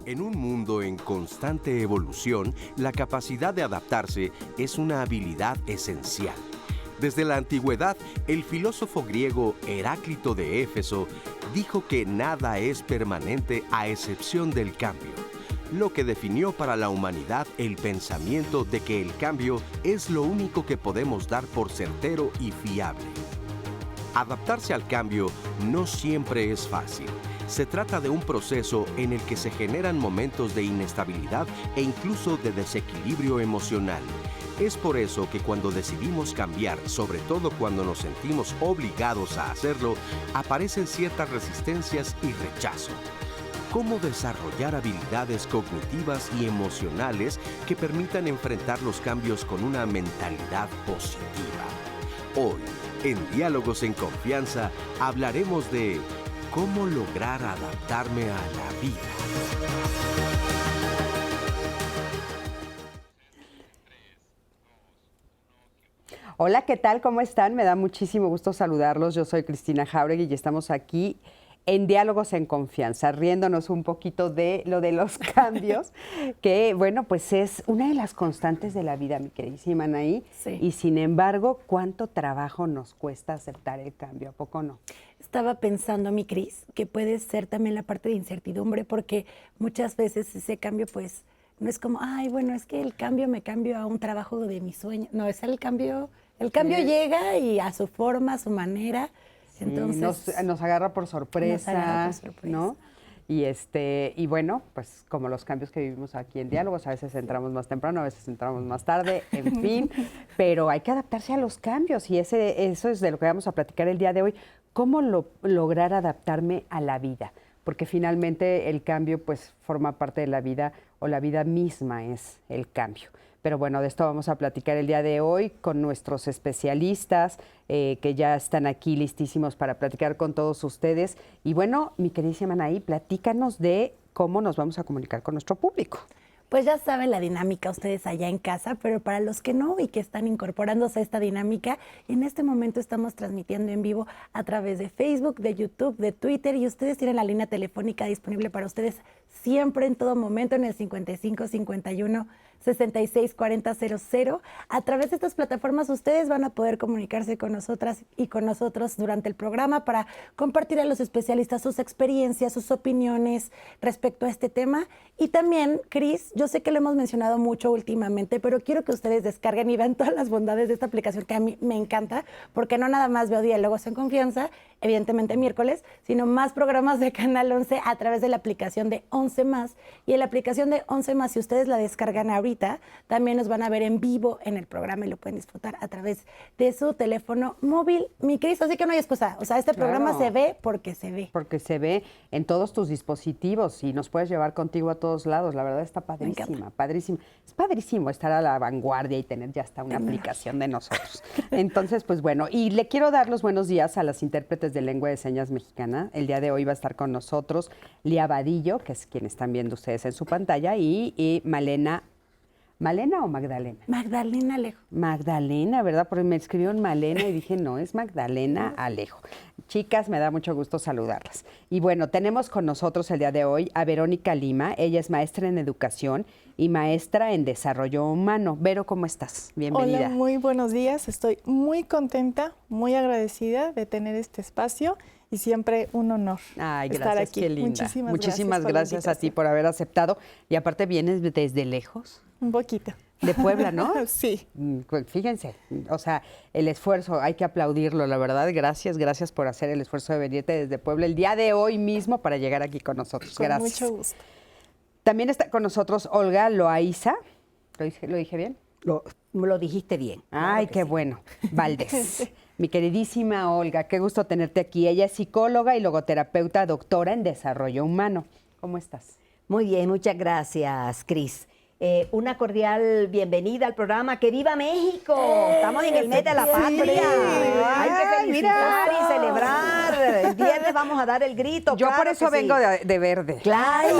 En un mundo en constante evolución, la capacidad de adaptarse es una habilidad esencial. Desde la antigüedad, el filósofo griego Heráclito de Éfeso dijo que nada es permanente a excepción del cambio, lo que definió para la humanidad el pensamiento de que el cambio es lo único que podemos dar por certero y fiable. Adaptarse al cambio no siempre es fácil. Se trata de un proceso en el que se generan momentos de inestabilidad e incluso de desequilibrio emocional. Es por eso que cuando decidimos cambiar, sobre todo cuando nos sentimos obligados a hacerlo, aparecen ciertas resistencias y rechazo. ¿Cómo desarrollar habilidades cognitivas y emocionales que permitan enfrentar los cambios con una mentalidad positiva? Hoy, en Diálogos en Confianza, hablaremos de cómo lograr adaptarme a la vida. Hola, ¿qué tal? ¿Cómo están? Me da muchísimo gusto saludarlos. Yo soy Cristina Jáuregui y estamos aquí en Diálogos en Confianza, riéndonos un poquito de lo de los cambios, que, bueno, pues es una de las constantes de la vida, mi queridísima Anaí. Sí. Y sin embargo, ¿cuánto trabajo nos cuesta aceptar el cambio? ¿A poco no? Estaba pensando, mi Cris, que puede ser también la parte de incertidumbre, porque muchas veces ese cambio, pues, no es como, ay, bueno, es que el cambio me cambio a un trabajo de mi sueño. No, es el cambio llega y a su forma, a su manera. Sí, entonces nos agarra por sorpresa, nos agarra por sorpresa. ¿no? Y bueno, pues como los cambios que vivimos aquí en Diálogos, a veces entramos más temprano, a veces entramos más tarde, en fin, pero hay que adaptarse a los cambios y eso es de lo que vamos a platicar el día de hoy. ¿Cómo lograr adaptarme a la vida? Porque finalmente el cambio pues forma parte de la vida o la vida misma es el cambio. Pero bueno, de esto vamos a platicar el día de hoy con nuestros especialistas que ya están aquí listísimos para platicar con todos ustedes. Y bueno, mi queridísima Anaí, platícanos de cómo nos vamos a comunicar con nuestro público. Pues ya saben la dinámica ustedes allá en casa, pero para los que no y que están incorporándose a esta dinámica, en este momento estamos transmitiendo en vivo a través de Facebook, de YouTube, de Twitter, y ustedes tienen la línea telefónica disponible para ustedes siempre, en todo momento, en el 55 51 66 40 00. A través de estas plataformas ustedes van a poder comunicarse con nosotras y con nosotros durante el programa para compartir a los especialistas sus experiencias, sus opiniones respecto a este tema. Y también, Cris, yo sé que lo hemos mencionado mucho últimamente, pero quiero que ustedes descarguen y vean todas las bondades de esta aplicación que a mí me encanta, porque no nada más veo Diálogos en Confianza, evidentemente miércoles, sino más programas de Canal 11 a través de la aplicación de 11 Más. Y en la aplicación de 11 Más, si ustedes la descargan ahorita, también nos van a ver en vivo en el programa y lo pueden disfrutar a través de su teléfono móvil, mi Cris. Así que no hay excusa. O sea, este programa se ve porque se ve. Porque se ve en todos tus dispositivos y nos puedes llevar contigo a todos lados. La verdad está padrísima, padrísima. Es padrísimo estar a la vanguardia y tener ya hasta una aplicación de nosotros. Entonces, pues bueno, y le quiero dar los buenos días a las intérpretes de lengua de señas mexicana. El día de hoy va a estar con nosotros Lía Vadillo, que es quien están viendo ustedes en su pantalla, y Malena. ¿Malena o Magdalena? Magdalena Alejo. Magdalena, ¿verdad? Porque me escribieron Malena y dije, no, es Magdalena Alejo. Chicas, me da mucho gusto saludarlas. Y bueno, tenemos con nosotros el día de hoy a Verónica Lima. Ella es maestra en educación y maestra en desarrollo humano. Vero, ¿cómo estás? Bienvenida. Hola, muy buenos días. Estoy muy contenta, muy agradecida de tener este espacio y siempre un honor estar aquí. Qué linda. Muchísimas gracias a ti por haber aceptado. Y aparte vienes desde lejos. Un poquito. De Puebla, ¿no? Sí. Fíjense, o sea, el esfuerzo, hay que aplaudirlo, la verdad. Gracias por hacer el esfuerzo de venirte desde Puebla el día de hoy mismo para llegar aquí con nosotros. Gracias. Con mucho gusto. También está con nosotros Olga Loaiza. ¿Lo dije bien? Lo dijiste bien. Ay, claro qué sí. bueno. Valdés. Mi queridísima Olga, qué gusto tenerte aquí. Ella es psicóloga y logoterapeuta, doctora en desarrollo humano. ¿Cómo estás? Muy bien, muchas gracias, Cris. Una cordial bienvenida al programa. ¡Que viva México! Estamos en el mes de la patria. Hay que felicitar y celebrar. El viernes vamos a dar el grito. Yo claro por eso que vengo sí. de verde. Claro,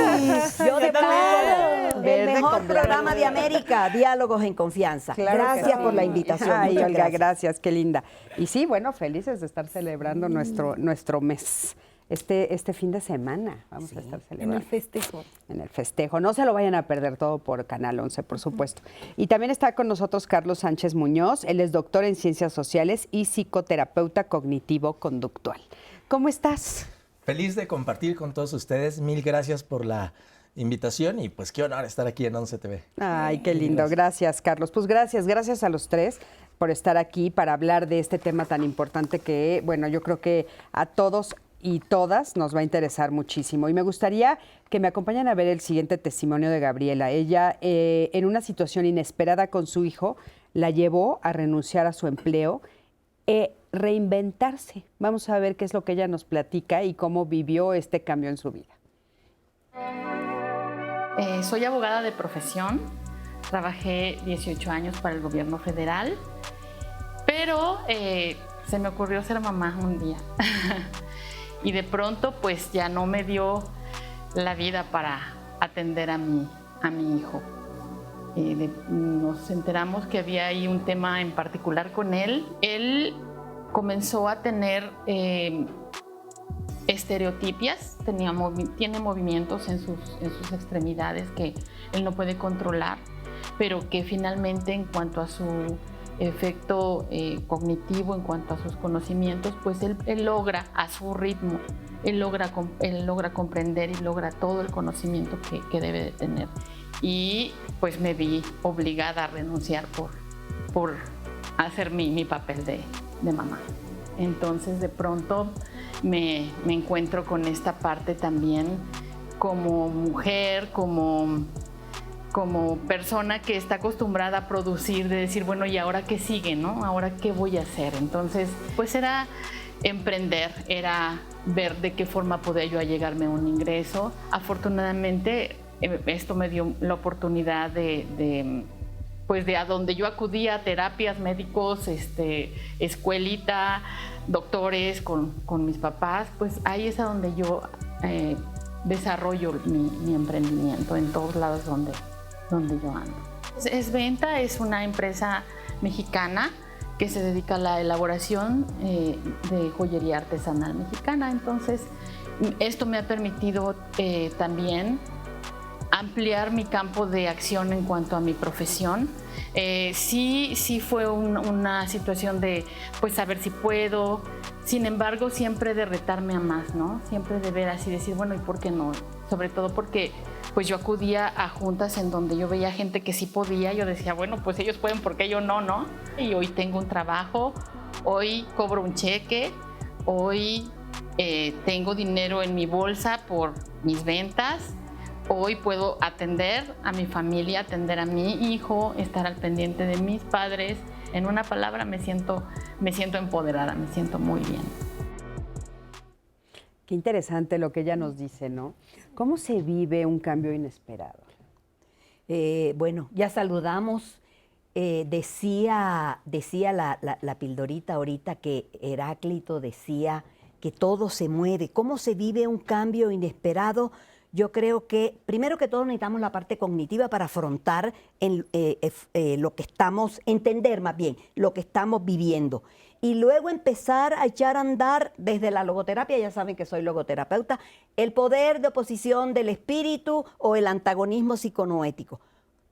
yo de blanco. Verde El mejor con programa blanco. de América, Diálogos en Confianza. Claro que Gracias sí. por la invitación. Ay, Muchas Olga, gracias. gracias, qué linda. Y sí, bueno, felices de estar celebrando nuestro mes. este fin de semana. Vamos a estar celebrando. En el festejo. En el festejo. No se lo vayan a perder, todo por Canal 11, por supuesto. Y también está con nosotros Carlos Sánchez Muñoz. Él es doctor en Ciencias Sociales y psicoterapeuta cognitivo-conductual. ¿Cómo estás? Feliz de compartir con todos ustedes. Mil gracias por la invitación y pues qué honor estar aquí en 11 TV. Ay, qué lindo. Gracias, Carlos. Pues gracias a los tres por estar aquí para hablar de este tema tan importante que, bueno, yo creo que a todos y todas nos va a interesar muchísimo. Y me gustaría que me acompañen a ver el siguiente testimonio de Gabriela. Ella, en una situación inesperada con su hijo, la llevó a renunciar a su empleo e reinventarse. Vamos a ver qué es lo que ella nos platica y cómo vivió este cambio en su vida. Soy abogada de profesión. Trabajé 18 años para el gobierno federal, pero se me ocurrió ser mamá un día. Y de pronto pues ya no me dio la vida para atender a mi hijo. Nos enteramos que había ahí un tema en particular con él. Él comenzó a tener estereotipias, tiene movimientos en sus extremidades que él no puede controlar, pero que finalmente en cuanto a su efecto cognitivo, en cuanto a sus conocimientos, pues él logra a su ritmo, él logra comprender y logra todo el conocimiento que debe de tener. Y pues me vi obligada a renunciar por hacer mi papel de mamá. Entonces de pronto me encuentro con esta parte también como mujer, como persona que está acostumbrada a producir, de decir, bueno, ¿y ahora qué sigue, no? ¿Ahora qué voy a hacer? Entonces, pues era emprender, era ver de qué forma podía yo allegarme un ingreso. Afortunadamente, esto me dio la oportunidad pues de a donde yo acudía, terapias, médicos, escuelita, doctores, con mis papás, pues ahí es a donde yo desarrollo mi emprendimiento, en todos lados donde yo ando. Esventa es una empresa mexicana que se dedica a la elaboración de joyería artesanal mexicana. Entonces, esto me ha permitido también ampliar mi campo de acción en cuanto a mi profesión. Sí fue una situación de pues saber si puedo, sin embargo siempre de retarme a más, ¿no? Siempre de ver así, decir, bueno, ¿y por qué no? Sobre todo porque pues yo acudía a juntas en donde yo veía gente que sí podía, yo decía, bueno, pues ellos pueden, ¿por qué yo no, no? Y hoy tengo un trabajo, hoy cobro un cheque, hoy tengo dinero en mi bolsa por mis ventas. Hoy puedo atender a mi familia, atender a mi hijo, estar al pendiente de mis padres. En una palabra, me siento empoderada, me siento muy bien. Qué interesante lo que ella nos dice, ¿no? ¿Cómo se vive un cambio inesperado? Bueno, ya saludamos. Decía la pildorita ahorita que Heráclito decía que todo se mueve. ¿Cómo se vive un cambio inesperado? Yo creo que, primero que todo, necesitamos la parte cognitiva para afrontar lo que entender más bien, lo que estamos viviendo. Y luego empezar a echar a andar desde la logoterapia, ya saben que soy logoterapeuta, el poder de oposición del espíritu o el antagonismo psiconoético.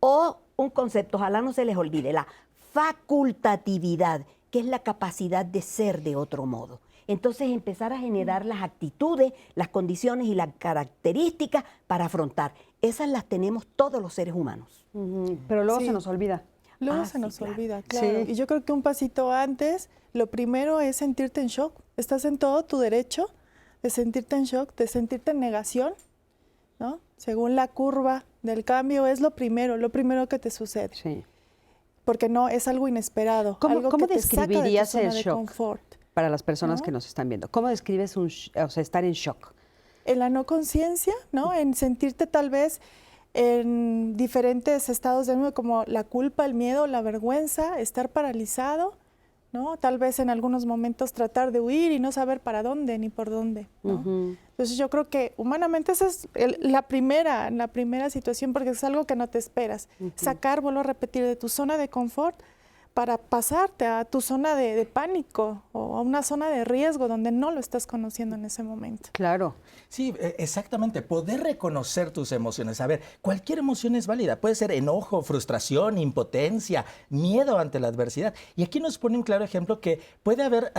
O un concepto, ojalá no se les olvide, la facultatividad, que es la capacidad de ser de otro modo. Entonces empezar a generar las actitudes, las condiciones y las características para afrontar. Esas las tenemos todos los seres humanos. Pero luego se nos olvida. Luego se nos olvida, claro. Sí. Y yo creo que un pasito antes, lo primero es sentirte en shock. Estás en todo tu derecho de sentirte en shock, de sentirte en negación, ¿no? Según la curva del cambio, es lo primero que te sucede. Sí. Porque no, es algo inesperado. ¿Cómo describirías el shock? Confort. Para las personas que nos están viendo, ¿cómo describes estar en shock? En la no conciencia, ¿no? En sentirte tal vez en diferentes estados de ánimo, como la culpa, el miedo, la vergüenza, estar paralizado, ¿no? Tal vez en algunos momentos tratar de huir y no saber para dónde ni por dónde, ¿no? Entonces yo creo que humanamente esa es la primera situación, porque es algo que no te esperas. Sacar, vuelvo a repetir, de tu zona de confort para pasarte a tu zona de pánico o a una zona de riesgo donde no lo estás conociendo en ese momento. Claro. Sí, exactamente. Poder reconocer tus emociones. A ver, cualquier emoción es válida. Puede ser enojo, frustración, impotencia, miedo ante la adversidad. Y aquí nos pone un claro ejemplo que puede haber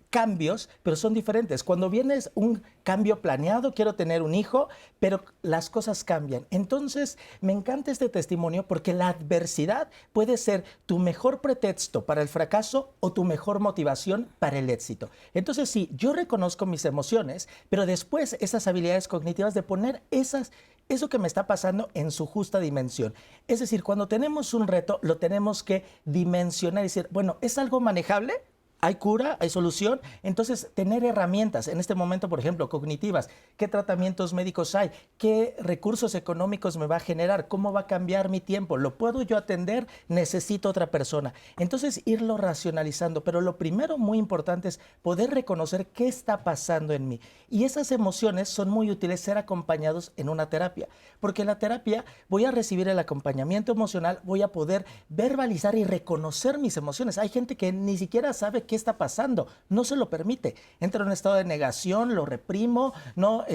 cambios, pero son diferentes. Cuando viene un cambio planeado, quiero tener un hijo, pero las cosas cambian. Entonces, me encanta este testimonio porque la adversidad puede ser tu mejor pretexto para el fracaso o tu mejor motivación para el éxito. Entonces, sí, yo reconozco mis emociones, pero después esas habilidades cognitivas de poner eso que me está pasando en su justa dimensión. Es decir, cuando tenemos un reto, lo tenemos que dimensionar y decir, bueno, ¿es algo manejable? ¿Hay cura? ¿Hay solución? Entonces, tener herramientas, en este momento, por ejemplo, cognitivas. ¿Qué tratamientos médicos hay? ¿Qué recursos económicos me va a generar? ¿Cómo va a cambiar mi tiempo? ¿Lo puedo yo atender? ¿Necesito otra persona? Entonces, irlo racionalizando. Pero lo primero muy importante es poder reconocer qué está pasando en mí. Y esas emociones son muy útiles ser acompañados en una terapia. Porque en la terapia voy a recibir el acompañamiento emocional, voy a poder verbalizar y reconocer mis emociones. Hay gente que ni siquiera sabe qué está pasando, no se lo permite. Entra en un estado de negación, lo reprimo, no,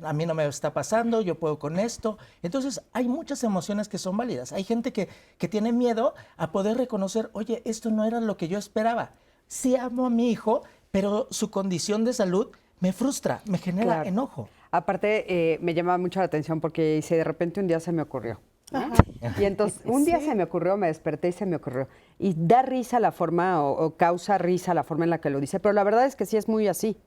a mí no me está pasando, yo puedo con esto. Entonces, hay muchas emociones que son válidas. Hay gente que tiene miedo a poder reconocer, oye, esto no era lo que yo esperaba. Sí amo a mi hijo, pero su condición de salud me frustra, me genera enojo. Aparte, me llama mucho la atención porque si de repente un día se me ocurrió, ¿no? Y entonces un día se me ocurrió, me desperté y se me ocurrió. Y da risa la forma o causa risa la forma en la que lo dice, pero la verdad es que sí es muy así.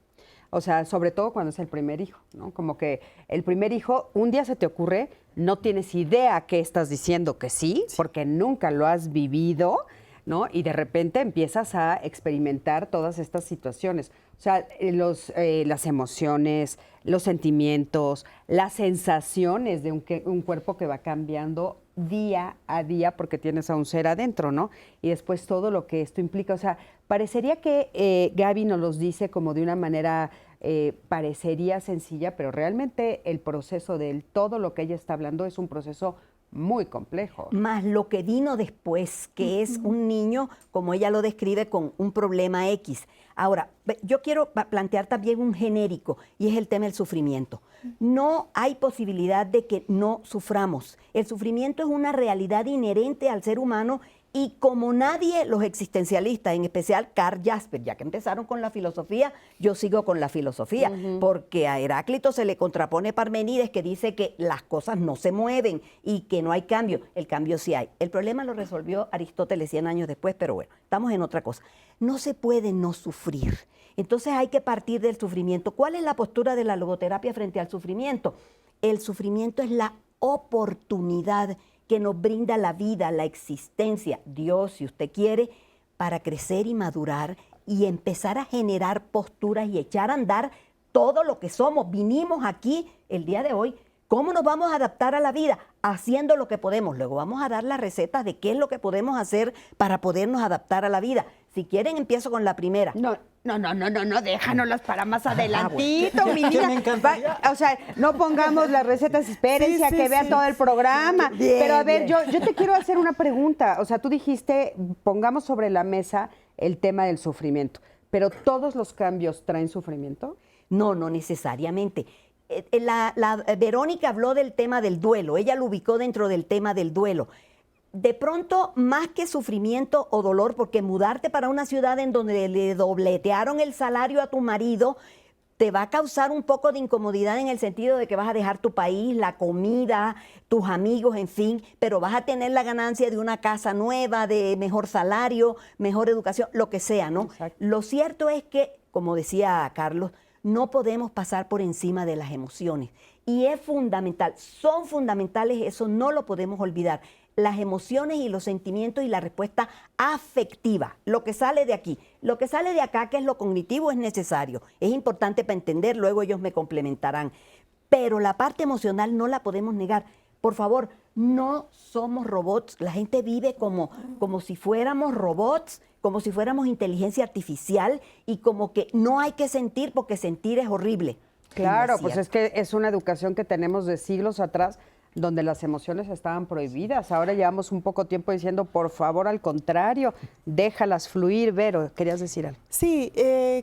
O sea, sobre todo cuando es el primer hijo, ¿no? Como que el primer hijo, un día se te ocurre, no tienes idea qué estás diciendo que sí, porque nunca lo has vivido, ¿no? Y de repente empiezas a experimentar todas estas situaciones. O sea, las emociones, los sentimientos, las sensaciones de un cuerpo que va cambiando día a día porque tienes a un ser adentro, ¿no? Y después todo lo que esto implica. O sea, parecería que Gaby nos los dice como de una manera, parecería sencilla, pero realmente el proceso de todo lo que ella está hablando es un proceso muy complejo. Más lo que vino después, que es un niño, como ella lo describe, con un problema X. Ahora, yo quiero plantear también un genérico, y es el tema del sufrimiento. No hay posibilidad de que no suframos. El sufrimiento es una realidad inherente al ser humano y como nadie, los existencialistas, en especial Karl Jasper, ya que empezaron con la filosofía, yo sigo con la filosofía, porque a Heráclito se le contrapone Parmenides, que dice que las cosas no se mueven y que no hay cambio. El cambio sí hay. El problema lo resolvió Aristóteles 100 años después, pero bueno, estamos en otra cosa. No se puede no sufrir. Entonces hay que partir del sufrimiento. ¿Cuál es la postura de la logoterapia frente al sufrimiento? El sufrimiento es la oportunidad que nos brinda la vida, la existencia, Dios, si usted quiere, para crecer y madurar y empezar a generar posturas y echar a andar todo lo que somos. Vinimos aquí el día de hoy. ¿Cómo nos vamos a adaptar a la vida? Haciendo lo que podemos. Luego vamos a dar las recetas de qué es lo que podemos hacer para podernos adaptar a la vida. Si quieren, empiezo con la primera. No, déjanoslas para más adelantito, bueno. mi niña. Me encantaría. O sea, no pongamos las recetas, espérense a que vean todo el programa. Bien, pero a ver, bien. yo te quiero hacer una pregunta. O sea, tú dijiste, pongamos sobre la mesa el tema del sufrimiento. ¿Pero todos los cambios traen sufrimiento? No, no necesariamente. Verónica habló del tema del duelo, ella lo ubicó dentro del tema del duelo. De pronto, más que sufrimiento o dolor, porque mudarte para una ciudad en donde le dobletearon el salario a tu marido, te va a causar un poco de incomodidad en el sentido de que vas a dejar tu país, la comida, tus amigos, en fin, pero vas a tener la ganancia de una casa nueva, de mejor salario, mejor educación, lo que sea, ¿no? Exacto. Lo cierto es que, como decía Carlos, no podemos pasar por encima de las emociones. Y es fundamental, son fundamentales, eso no lo podemos olvidar. Las emociones y los sentimientos y la respuesta afectiva, lo que sale de aquí. Lo que sale de acá, que es lo cognitivo, es necesario. Es importante para entender, luego ellos me complementarán. Pero la parte emocional no la podemos negar. Por favor, no somos robots. La gente vive como si fuéramos robots, como si fuéramos inteligencia artificial y como que no hay que sentir porque sentir es horrible. Claro, No es pues cierto. es que es una educación que tenemos de siglos atrás donde las emociones estaban prohibidas. Ahora llevamos un poco tiempo diciendo, por favor, al contrario, déjalas fluir. Vero, ¿querías decir algo? Sí,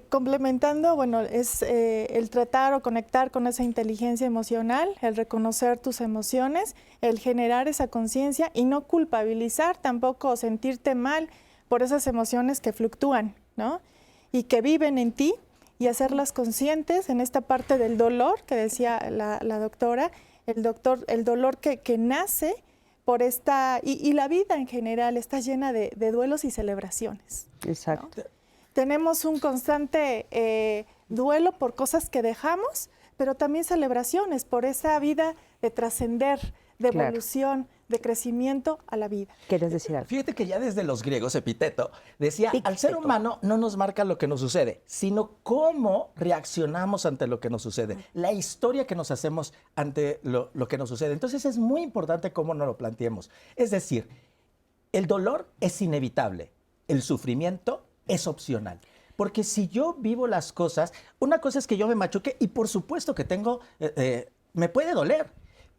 complementando, bueno, es el tratar o conectar con esa inteligencia emocional, el reconocer tus emociones, el generar esa conciencia y no culpabilizar tampoco o sentirte mal por esas emociones que fluctúan, ¿no? Y que viven en ti y hacerlas conscientes en esta parte del dolor que decía la doctora, el dolor que nace por esta, y la vida en general está llena de duelos y celebraciones. Exacto. ¿No? Tenemos un constante duelo por cosas que dejamos, pero también celebraciones por esa vida de trascender, de evolución, de crecimiento a la vida. ¿Quieres decir algo? Fíjate que ya desde los griegos, Epicteto decía, al ser humano no nos marca lo que nos sucede, sino cómo reaccionamos ante lo que nos sucede, la historia que nos hacemos ante lo que nos sucede. Entonces es muy importante cómo nos lo planteemos. Es decir, el dolor es inevitable, el sufrimiento es opcional. Porque si yo vivo las cosas, una cosa es que yo me machuque y por supuesto que tengo, me puede doler.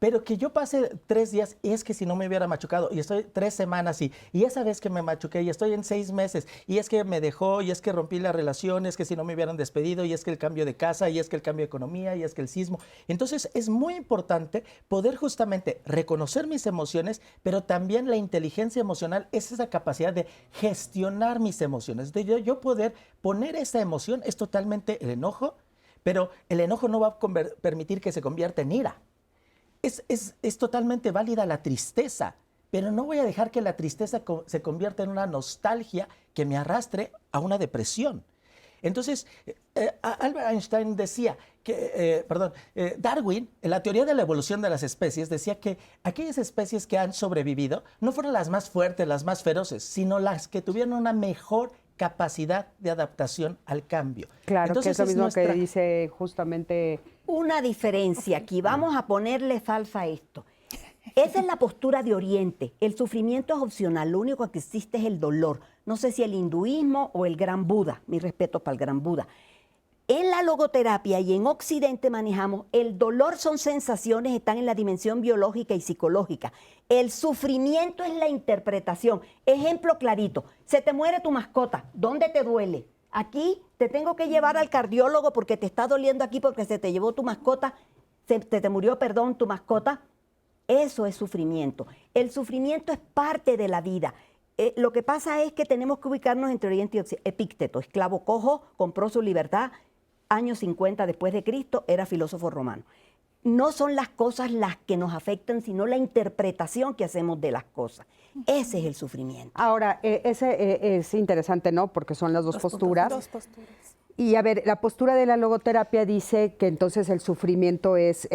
Pero que yo pase 3 días, y es que si no me hubiera machucado, y estoy 3 semanas y esa vez que me machuqué, y estoy en 6 meses, y es que me dejó, y es que rompí la relación, es que si no me hubieran despedido, y es que el cambio de casa, y es que el cambio de economía, y es que el sismo. Entonces es muy importante poder justamente reconocer mis emociones, pero también la inteligencia emocional es esa capacidad de gestionar mis emociones, de yo poder poner esa emoción, es totalmente el enojo, pero el enojo no va a permitir que se convierta en ira. Es totalmente válida la tristeza, pero no voy a dejar que la tristeza se convierta en una nostalgia que me arrastre a una depresión. Entonces, Albert Einstein decía que, Darwin, en la teoría de la evolución de las especies, decía que aquellas especies que han sobrevivido no fueron las más fuertes, las más feroces, sino las que tuvieron una mejor capacidad de adaptación al cambio. Claro, entonces, que es lo mismo que dice justamente... Una diferencia aquí, vamos a ponerle salsa a esto. Esa es la postura de Oriente. El sufrimiento es opcional, lo único que existe es el dolor. No sé si el hinduismo o el gran Buda, mi respeto para el gran Buda. En la logoterapia y en Occidente manejamos, el dolor son sensaciones, están en la dimensión biológica y psicológica. El sufrimiento es la interpretación. Ejemplo clarito, se te muere tu mascota, ¿dónde te duele? Aquí te tengo que llevar al cardiólogo porque te está doliendo aquí porque se te llevó tu mascota, te murió, perdón, tu mascota. Eso es sufrimiento. El sufrimiento es parte de la vida. Lo que pasa es que tenemos que ubicarnos entre Oriente y Occidente. Epicteto, esclavo cojo, compró su libertad, años 50 después de Cristo, era filósofo romano. No son las cosas las que nos afectan, sino la interpretación que hacemos de las cosas. Ese es el sufrimiento. Ahora, ese es interesante, ¿no? Porque son las dos posturas. Dos posturas. Y a ver, la postura de la logoterapia dice que entonces el sufrimiento es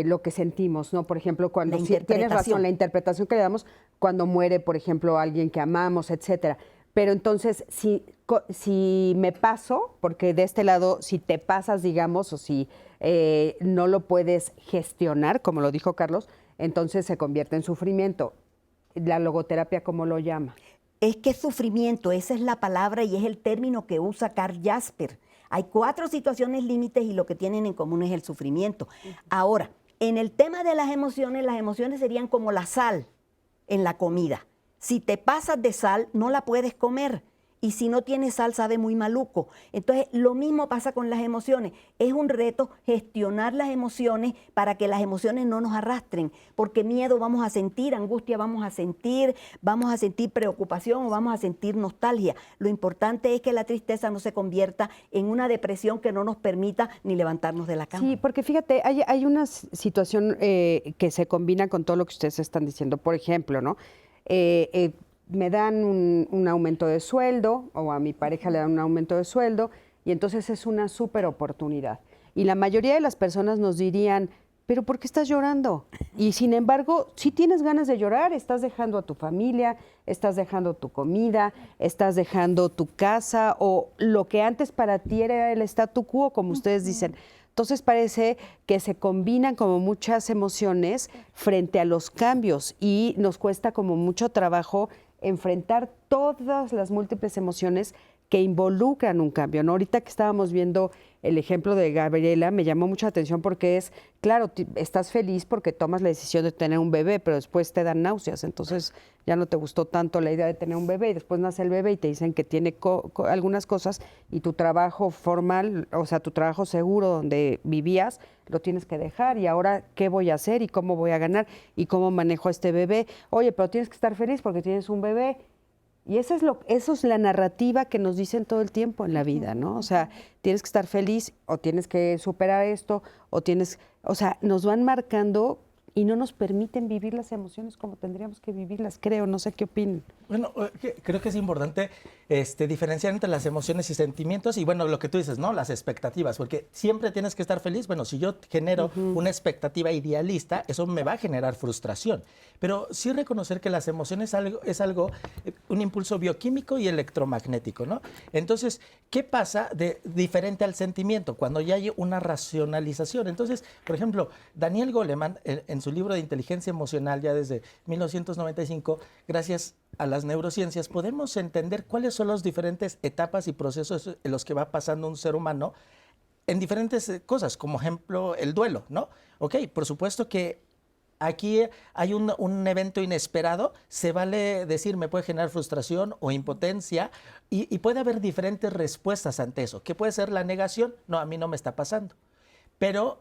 lo que sentimos, ¿no? Por ejemplo, cuando tienes razón, la interpretación que le damos cuando muere, por ejemplo, alguien que amamos, etcétera. Pero entonces, si me paso, porque de este lado, si te pasas, digamos, o si no lo puedes gestionar, como lo dijo Carlos, entonces se convierte en sufrimiento. ¿La logoterapia cómo lo llama? Es que es sufrimiento, esa es la palabra y es el término que usa Karl Jasper. Hay 4 situaciones límites y lo que tienen en común es el sufrimiento. Ahora, en el tema de las emociones serían como la sal en la comida. Si te pasas de sal, no la puedes comer. Y si no tienes sal, sabe muy maluco. Entonces, lo mismo pasa con las emociones. Es un reto gestionar las emociones para que las emociones no nos arrastren. Porque miedo vamos a sentir, angustia vamos a sentir preocupación o vamos a sentir nostalgia. Lo importante es que la tristeza no se convierta en una depresión que no nos permita ni levantarnos de la cama. Sí, porque fíjate, hay una situación que se combina con todo lo que ustedes están diciendo. Por ejemplo, ¿no? Me dan un aumento de sueldo o a mi pareja le dan un aumento de sueldo y entonces es una súper oportunidad. Y la mayoría de las personas nos dirían, ¿pero por qué estás llorando? Y sin embargo, si tienes ganas de llorar, estás dejando a tu familia, estás dejando tu comida, estás dejando tu casa o lo que antes para ti era el statu quo, como ustedes dicen. Entonces parece que se combinan como muchas emociones frente a los cambios y nos cuesta como mucho trabajo enfrentar todas las múltiples emociones que involucran un cambio, ¿no? Ahorita que estábamos viendo el ejemplo de Gabriela, me llamó mucha atención porque es, claro, estás feliz porque tomas la decisión de tener un bebé, pero después te dan náuseas, entonces ya no te gustó tanto la idea de tener un bebé y después nace el bebé y te dicen que tiene algunas cosas y tu trabajo formal, o sea, tu trabajo seguro donde vivías, lo tienes que dejar y ahora, ¿qué voy a hacer y cómo voy a ganar y cómo manejo a este bebé? Oye, pero tienes que estar feliz porque tienes un bebé. Y eso es la narrativa que nos dicen todo el tiempo en la vida, ¿no? O sea, tienes que estar feliz o tienes que superar esto o sea, nos van marcando y no nos permiten vivir las emociones como tendríamos que vivirlas, creo, no sé qué opinan. Bueno, creo que es importante diferenciar entre las emociones y sentimientos y, bueno, lo que tú dices, ¿no? Las expectativas, porque siempre tienes que estar feliz. Bueno, si yo genero una expectativa idealista, eso me va a generar frustración. Pero sí reconocer que las emociones es algo, un impulso bioquímico y electromagnético, ¿no? Entonces, ¿qué pasa diferente al sentimiento? Cuando ya hay una racionalización. Entonces, por ejemplo, Daniel Goleman, en su libro de inteligencia emocional, ya desde 1995, gracias a las neurociencias, podemos entender cuáles son las diferentes etapas y procesos en los que va pasando un ser humano en diferentes cosas, como ejemplo el duelo, ¿no? Ok, por supuesto que aquí hay un evento inesperado, se vale decir, me puede generar frustración o impotencia y puede haber diferentes respuestas ante eso. ¿Qué puede ser la negación? No, a mí no me está pasando. Pero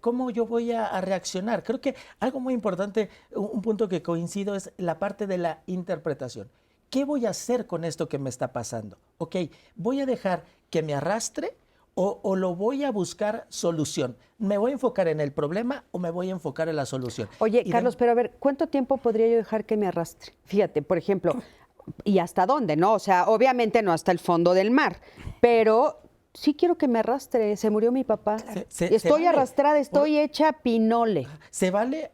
¿cómo yo voy a reaccionar? Creo que algo muy importante, un punto que coincido es la parte de la interpretación. ¿Qué voy a hacer con esto que me está pasando? Ok, ¿voy a dejar que me arrastre o lo voy a buscar solución? ¿Me voy a enfocar en el problema o me voy a enfocar en la solución? Oye, Carlos, pero a ver, ¿cuánto tiempo podría yo dejar que me arrastre? Fíjate, por ejemplo, ¿y hasta dónde, no? O sea, obviamente no hasta el fondo del mar, pero sí quiero que me arrastre, se murió mi papá. Estoy arrastrada, estoy hecha pinole. Se vale,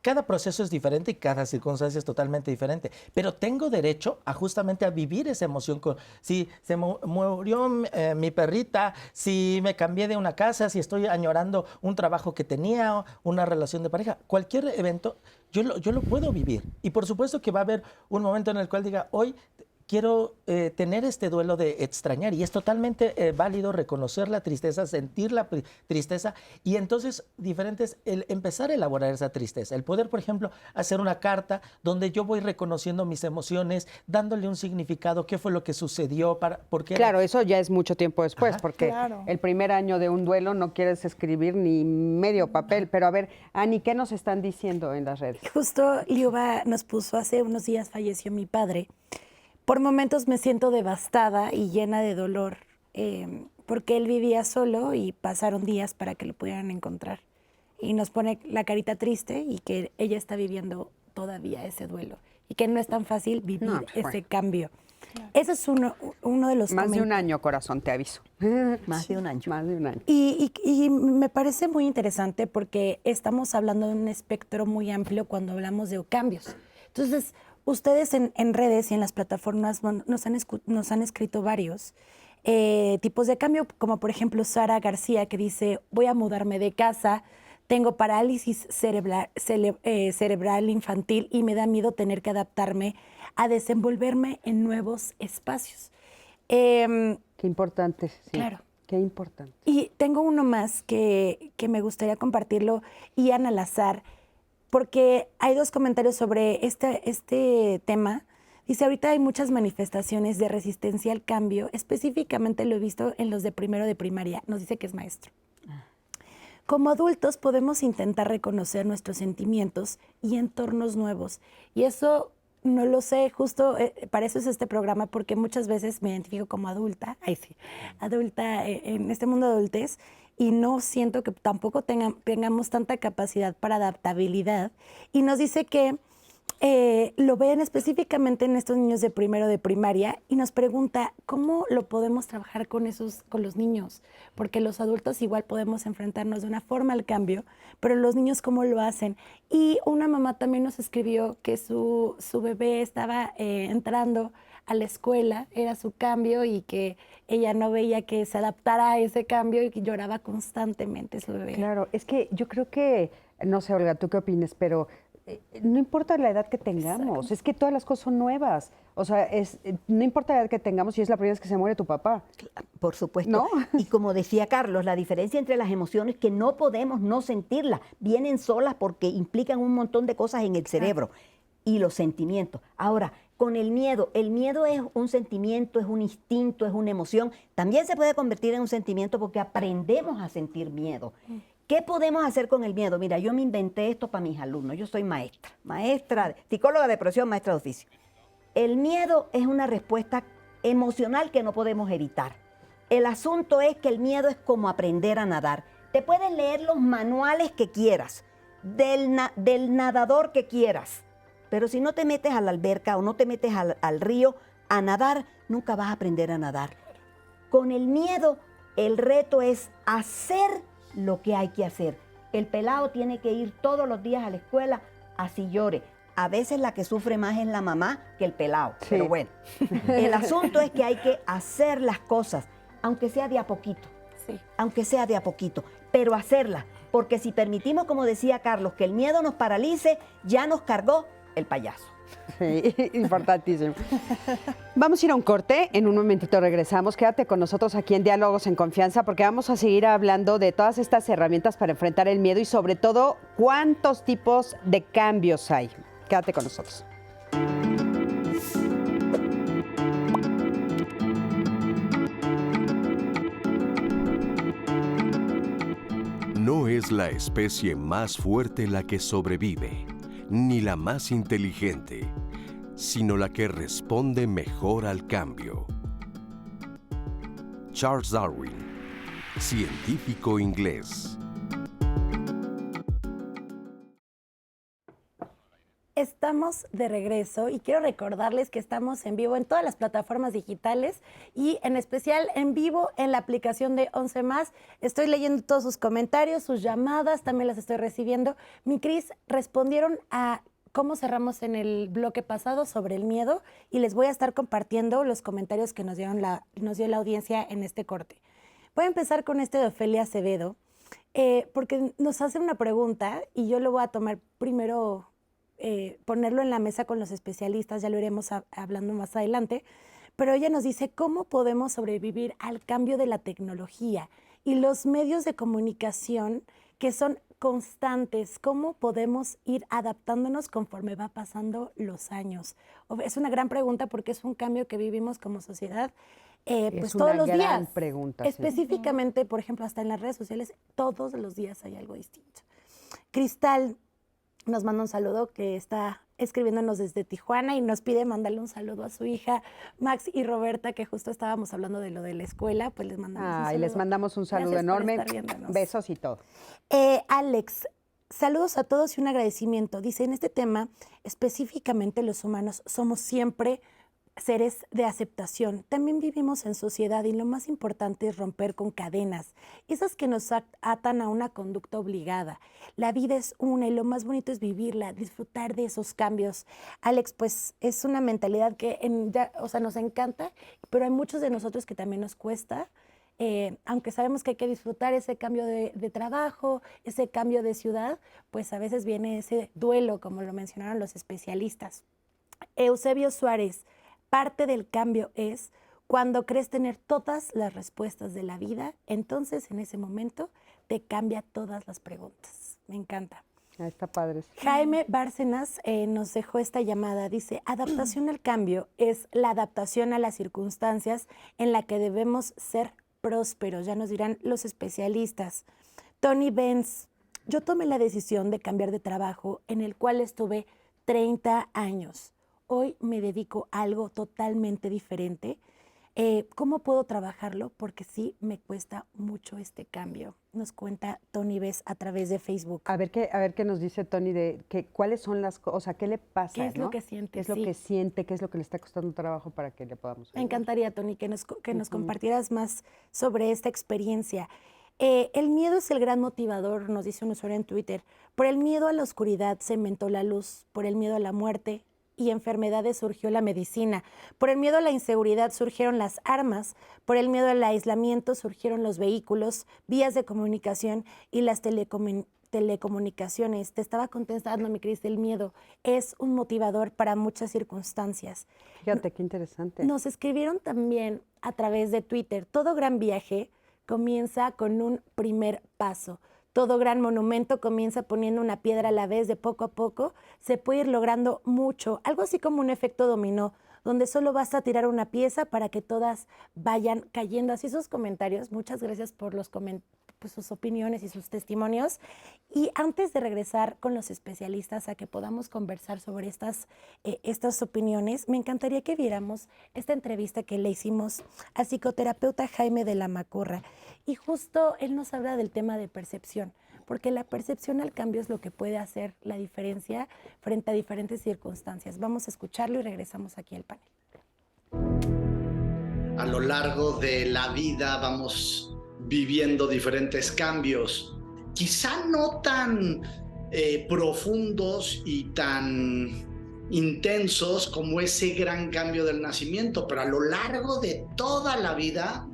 cada proceso es diferente y cada circunstancia es totalmente diferente, pero tengo derecho justamente a vivir esa emoción. Si se murió mi perrita, si me cambié de una casa, si estoy añorando un trabajo que tenía, una relación de pareja, cualquier evento, yo lo puedo vivir. Y por supuesto que va a haber un momento en el cual diga, hoy quiero tener este duelo de extrañar y es totalmente válido reconocer la tristeza, sentir la tristeza y entonces el empezar a elaborar esa tristeza, el poder, por ejemplo, hacer una carta donde yo voy reconociendo mis emociones, dándole un significado, qué fue lo que sucedió, por qué. Claro, eso ya es mucho tiempo después, porque claro. el primer año de un duelo no quieres escribir ni medio papel, pero a ver, Ani, ¿qué nos están diciendo en las redes? Justo Liuba nos puso, hace unos días falleció mi padre. Por momentos me siento devastada y llena de dolor, porque él vivía solo y pasaron días para que lo pudieran encontrar. Y nos pone la carita triste y que ella está viviendo todavía ese duelo y que no es tan fácil vivir ese cambio. Claro. Ese es uno de los Más de un año, corazón, te aviso. Más de un año. Más de un año. Y me parece muy interesante porque estamos hablando de un espectro muy amplio cuando hablamos de cambios. Entonces, ustedes en redes y en las plataformas nos han escrito varios tipos de cambio, como por ejemplo Sara García, que dice, voy a mudarme de casa, tengo parálisis cerebral infantil y me da miedo tener que adaptarme a desenvolverme en nuevos espacios. Qué importante, sí. Claro. Qué importante. Y tengo uno más que me gustaría compartirlo, Ian Alazar, porque hay dos comentarios sobre este tema. Dice, ahorita hay muchas manifestaciones de resistencia al cambio, específicamente lo he visto en los de primero de primaria, nos dice que es maestro. Como adultos podemos intentar reconocer nuestros sentimientos y entornos nuevos. Y eso no lo sé, justo para eso es este programa, porque muchas veces me identifico como adulta, adulta en este mundo de adultez, y no siento que tampoco tengamos tanta capacidad para adaptabilidad. Y nos dice que lo ven específicamente en estos niños de primero de primaria y nos pregunta cómo lo podemos trabajar con los niños, porque los adultos igual podemos enfrentarnos de una forma al cambio, pero los niños cómo lo hacen. Y una mamá también nos escribió que su bebé estaba entrando a la escuela, era su cambio y que ella no veía que se adaptara a ese cambio y que lloraba constantemente su bebé. Claro, es que yo creo que, no sé, Olga, ¿tú qué opinas? Pero no importa la edad que tengamos, es que todas las cosas son nuevas. O sea, no importa la edad que tengamos si es la primera vez que se muere tu papá. Por supuesto. ¿No? Y como decía Carlos, la diferencia entre las emociones que no podemos no sentirlas, vienen solas porque implican un montón de cosas en el cerebro. Y los sentimientos. Ahora, con el miedo es un sentimiento, es un instinto, es una emoción. También se puede convertir en un sentimiento porque aprendemos a sentir miedo. ¿Qué podemos hacer con el miedo? Mira, yo me inventé esto para mis alumnos. Yo soy maestra, psicóloga de profesión, maestra de oficio. El miedo es una respuesta emocional que no podemos evitar. El asunto es que el miedo es como aprender a nadar. Te puedes leer los manuales que quieras, del nadador que quieras, pero si no te metes a la alberca o no te metes al río a nadar, nunca vas a aprender a nadar. Con el miedo, el reto es hacer lo que hay que hacer. El pelado tiene que ir todos los días a la escuela, así llore. A veces la que sufre más es la mamá que el pelado, Sí. pero bueno. El asunto es que hay que hacer las cosas, aunque sea de a poquito. Sí. Aunque sea de a poquito, pero hacerlas. Porque si permitimos, como decía Carlos, que el miedo nos paralice, ya nos cargó el payaso. Sí, importantísimo. Vamos a ir a un corte, en un momentito regresamos. Quédate con nosotros aquí en Diálogos en Confianza porque vamos a seguir hablando de todas estas herramientas para enfrentar el miedo y sobre todo cuántos tipos de cambios hay. Quédate con nosotros. No es la especie más fuerte la que sobrevive, ni la más inteligente, sino la que responde mejor al cambio. Charles Darwin, científico inglés. Estamos de regreso y quiero recordarles que estamos en vivo en todas las plataformas digitales y en especial en vivo en la aplicación de 11 Más. Estoy leyendo todos sus comentarios, sus llamadas, también las estoy recibiendo. Mi Cris, respondieron a cómo cerramos en el bloque pasado sobre el miedo y les voy a estar compartiendo los comentarios que nos dio la audiencia en este corte. Voy a empezar con este de Ofelia Acevedo porque nos hace una pregunta y yo lo voy a tomar primero... ponerlo en la mesa con los especialistas, ya lo iremos hablando más adelante, pero ella nos dice cómo podemos sobrevivir al cambio de la tecnología y los medios de comunicación que son constantes, cómo podemos ir adaptándonos conforme va pasando los años. Es una gran pregunta porque es un cambio que vivimos como sociedad pues todos los días. Es una gran pregunta. Específicamente, por ejemplo, hasta en las redes sociales, todos los días hay algo distinto. Cristal nos manda un saludo que está escribiéndonos desde Tijuana y nos pide mandarle un saludo a su hija Max y Roberta, que justo estábamos hablando de lo de la escuela, pues les mandamos un saludo. Les mandamos un saludo Gracias por enorme, estar viéndonos. besos y todo. Alex, saludos a todos y un agradecimiento. Dice, en este tema, específicamente los humanos somos siempre seres de aceptación. También vivimos en sociedad y lo más importante es romper con cadenas, esas que nos atan a una conducta obligada. La vida es una y lo más bonito es vivirla, disfrutar de esos cambios. Alex, pues es una mentalidad que nos encanta, pero hay muchos de nosotros que también nos cuesta, aunque sabemos que hay que disfrutar ese cambio de trabajo, ese cambio de ciudad, pues a veces viene ese duelo, como lo mencionaron los especialistas. Eusebio Suárez, parte del cambio es cuando crees tener todas las respuestas de la vida, entonces en ese momento te cambia todas las preguntas. Me encanta. Está padre. Jaime Bárcenas nos dejó esta llamada. Dice, adaptación al cambio es la adaptación a las circunstancias en la que debemos ser prósperos. Ya nos dirán los especialistas. Tony Benz, yo tomé la decisión de cambiar de trabajo en el cual estuve 30 años. Hoy me dedico a algo totalmente diferente. ¿Cómo puedo trabajarlo? Porque sí me cuesta mucho este cambio. Nos cuenta Tony Benz a través de Facebook. A ver qué nos dice Tony de cuáles son las cosas, o sea, qué le pasa, ¿Qué es ¿no? lo que siente? ¿Qué es lo que siente? ¿Qué es lo que le está costando trabajo para que le podamos ayudar? Me encantaría, Tony, que nos compartieras más sobre esta experiencia. El miedo es el gran motivador, nos dice un usuario en Twitter. Por el miedo a la oscuridad se inventó la luz, por el miedo a la muerte y enfermedades surgió la medicina, por el miedo a la inseguridad surgieron las armas, por el miedo al aislamiento surgieron los vehículos, vías de comunicación y las telecomunicaciones. Te estaba contestando, mi Cris, el miedo es un motivador para muchas circunstancias. Fíjate, qué interesante. Nos escribieron también a través de Twitter, todo gran viaje comienza con un primer paso. Todo gran monumento comienza poniendo una piedra a la vez, de poco a poco se puede ir logrando mucho, algo así como un efecto dominó, donde solo basta tirar una pieza para que todas vayan cayendo. Así sus comentarios, muchas gracias por los pues, sus opiniones y sus testimonios. Y antes de regresar con los especialistas a que podamos conversar sobre estas opiniones, me encantaría que viéramos esta entrevista que le hicimos al psicoterapeuta Jaime de la Macorra. Y justo él nos habla del tema de percepción, porque la percepción al cambio es lo que puede hacer la diferencia frente a diferentes circunstancias. Vamos a escucharlo y regresamos aquí al panel. A lo largo de la vida vamos viviendo diferentes cambios, quizá no tan profundos y tan intensos como ese gran cambio del nacimiento, pero a lo largo de toda la vida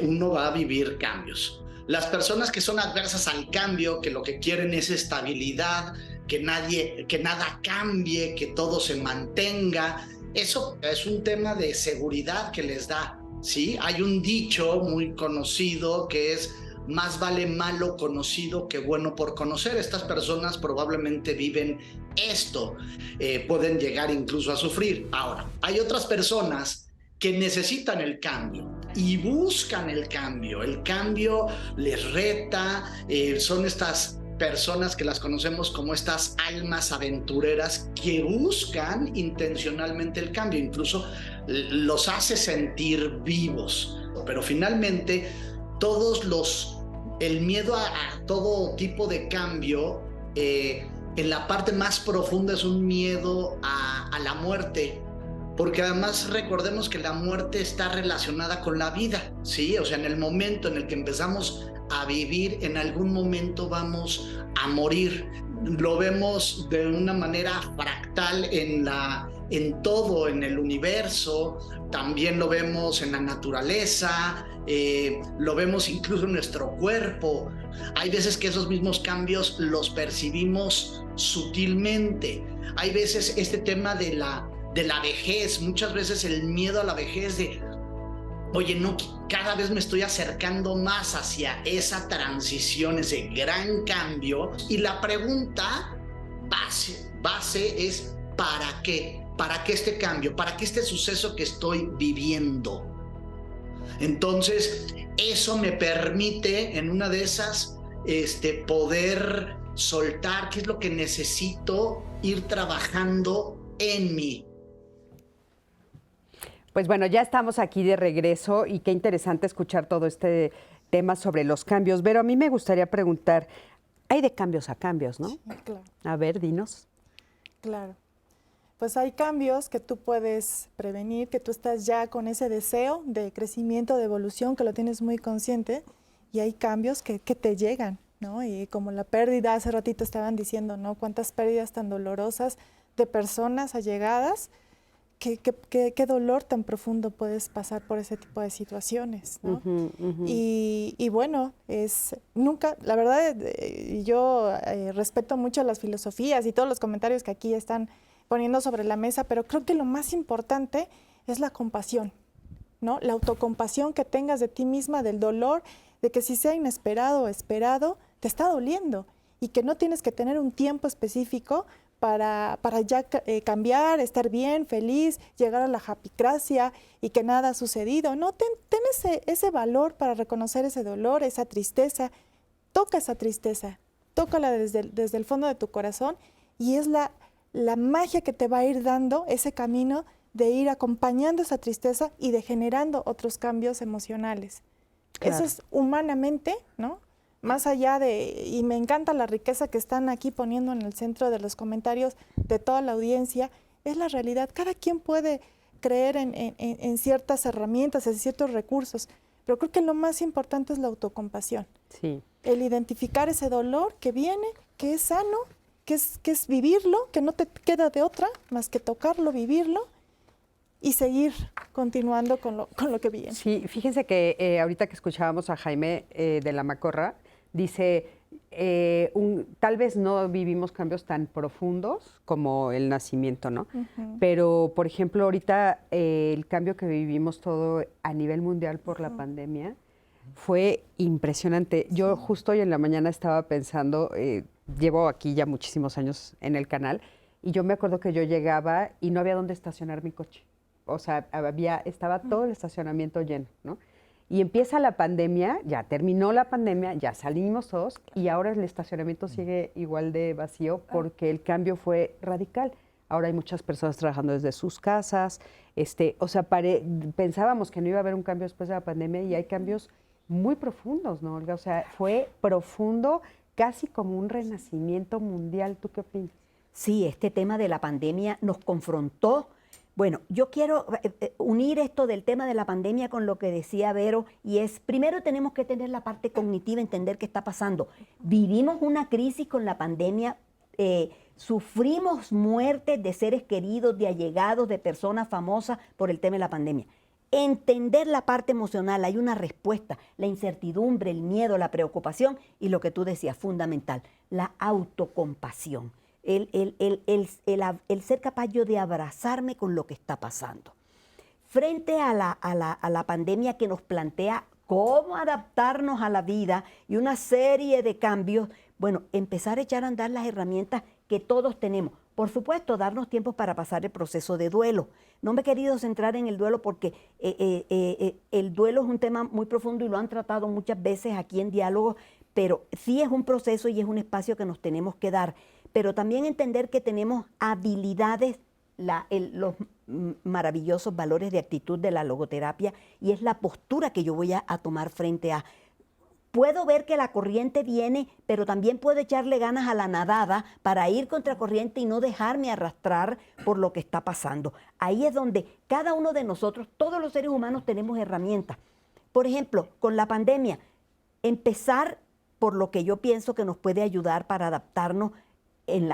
uno va a vivir cambios. Las personas que son adversas al cambio, que lo que quieren es estabilidad, que nada cambie, que todo se mantenga, eso es un tema de seguridad que les da, ¿sí? Hay un dicho muy conocido que es: más vale malo conocido que bueno por conocer. Estas personas probablemente viven esto, pueden llegar incluso a sufrir. Ahora, hay otras personas que necesitan el cambio y buscan el cambio les reta, son estas personas que las conocemos como estas almas aventureras que buscan intencionalmente el cambio, incluso los hace sentir vivos, pero finalmente el miedo a todo tipo de cambio, en la parte más profunda es un miedo a la muerte, porque además recordemos que la muerte está relacionada con la vida, ¿sí? O sea, en el momento en el que empezamos a vivir, en algún momento vamos a morir. Lo vemos de una manera fractal en todo, en el universo, también lo vemos en la naturaleza, lo vemos incluso en nuestro cuerpo. Hay veces que esos mismos cambios los percibimos sutilmente. Hay veces este tema de la vejez, muchas veces el miedo a la vejez de, oye, no, cada vez me estoy acercando más hacia esa transición, ese gran cambio. Y la pregunta base es, ¿para qué? ¿Para qué este cambio? ¿Para qué este suceso que estoy viviendo? Entonces, eso me permite, en una de esas, poder soltar qué es lo que necesito ir trabajando en mí. Pues bueno, ya estamos aquí de regreso y qué interesante escuchar todo este tema sobre los cambios. Pero a mí me gustaría preguntar, hay de cambios a cambios, ¿no? Sí, claro. A ver, dinos. Claro. Pues hay cambios que tú puedes prevenir, que tú estás ya con ese deseo de crecimiento, de evolución, que lo tienes muy consciente, y hay cambios que te llegan, ¿no? Y como la pérdida, hace ratito estaban diciendo, ¿no? Cuántas pérdidas tan dolorosas de personas allegadas. ¿Qué dolor tan profundo puedes pasar por ese tipo de situaciones, ¿no? Y bueno, la verdad, yo respeto mucho las filosofías y todos los comentarios que aquí están poniendo sobre la mesa, pero creo que lo más importante es la compasión, ¿no? La autocompasión que tengas de ti misma, del dolor, de que si sea inesperado o esperado, te está doliendo y que no tienes que tener un tiempo específico para ya cambiar, estar bien, feliz, llegar a la japicracia y que nada ha sucedido. No, ten ese valor para reconocer ese dolor, esa tristeza. Toca esa tristeza, tócala desde el fondo de tu corazón, y es la magia que te va a ir dando ese camino de ir acompañando esa tristeza y de generando otros cambios emocionales. Claro. Eso es humanamente, ¿no? Más allá y me encanta la riqueza que están aquí poniendo en el centro de los comentarios de toda la audiencia, es la realidad. Cada quien puede creer en ciertas herramientas, en ciertos recursos, pero creo que lo más importante es la autocompasión. Sí. El identificar ese dolor que viene, que es sano, que es vivirlo, que no te queda de otra más que tocarlo, vivirlo y seguir continuando con lo que viene. Sí, fíjense que ahorita que escuchábamos a Jaime de la Macorra, dice, Tal vez no vivimos cambios tan profundos como el nacimiento, ¿no? Pero, por ejemplo, ahorita el cambio que vivimos todo a nivel mundial por la pandemia fue impresionante. Yo justo hoy en la mañana estaba pensando, llevo aquí ya muchísimos años en el canal, y yo me acuerdo que yo llegaba y no había dónde estacionar mi coche. O sea, estaba todo el estacionamiento lleno, ¿no? Y empieza la pandemia, ya terminó la pandemia, ya salimos todos y ahora el estacionamiento sigue igual de vacío porque el cambio fue radical. Ahora hay muchas personas trabajando desde sus casas. O sea, pensábamos que no iba a haber un cambio después de la pandemia y hay cambios muy profundos, ¿no, Olga? O sea, fue profundo, casi como un renacimiento mundial. ¿Tú qué opinas? Sí, este tema de la pandemia nos confrontó. Bueno, yo quiero unir esto del tema de la pandemia con lo que decía Vero, y es, primero tenemos que tener la parte cognitiva, entender qué está pasando. Vivimos una crisis con la pandemia, sufrimos muertes de seres queridos, de allegados, de personas famosas por el tema de la pandemia. Entender la parte emocional, hay una respuesta, la incertidumbre, el miedo, la preocupación y lo que tú decías, fundamental, la autocompasión. El ser capaz yo de abrazarme con lo que está pasando. Frente a la pandemia que nos plantea cómo adaptarnos a la vida y una serie de cambios, bueno, empezar a echar a andar las herramientas que todos tenemos. Por supuesto, darnos tiempo para pasar el proceso de duelo. No me he querido centrar en el duelo porque el duelo es un tema muy profundo y lo han tratado muchas veces aquí en Diálogos, pero sí es un proceso y es un espacio que nos tenemos que dar. Pero también entender que tenemos habilidades, los maravillosos valores de actitud de la logoterapia, y es la postura que yo voy a tomar frente a... Puedo ver que la corriente viene, pero también puedo echarle ganas a la nadada para ir contra corriente y no dejarme arrastrar por lo que está pasando. Ahí es donde cada uno de nosotros, todos los seres humanos, tenemos herramientas. Por ejemplo, con la pandemia, empezar por lo que yo pienso que nos puede ayudar para adaptarnos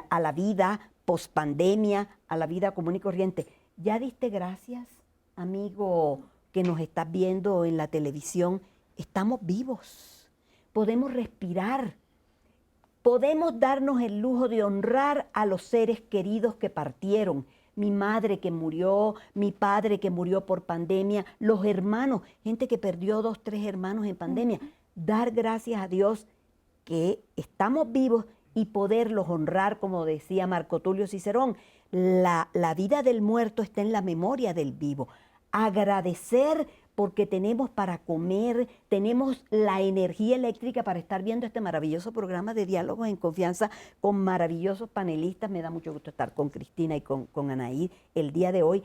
a la vida post-pandemia, a la vida común y corriente. ¿Ya diste gracias, amigo, que nos estás viendo en la televisión? Estamos vivos, podemos respirar, podemos darnos el lujo de honrar a los seres queridos que partieron. Mi madre que murió, mi padre que murió por pandemia, los hermanos, gente que perdió 2, 3 hermanos en pandemia. Dar gracias a Dios que estamos vivos y poderlos honrar, como decía Marco Tulio Cicerón. La vida del muerto está en la memoria del vivo. Agradecer porque tenemos para comer, tenemos la energía eléctrica para estar viendo este maravilloso programa de Diálogos en Confianza con maravillosos panelistas. Me da mucho gusto estar con Cristina y con Anaí el día de hoy.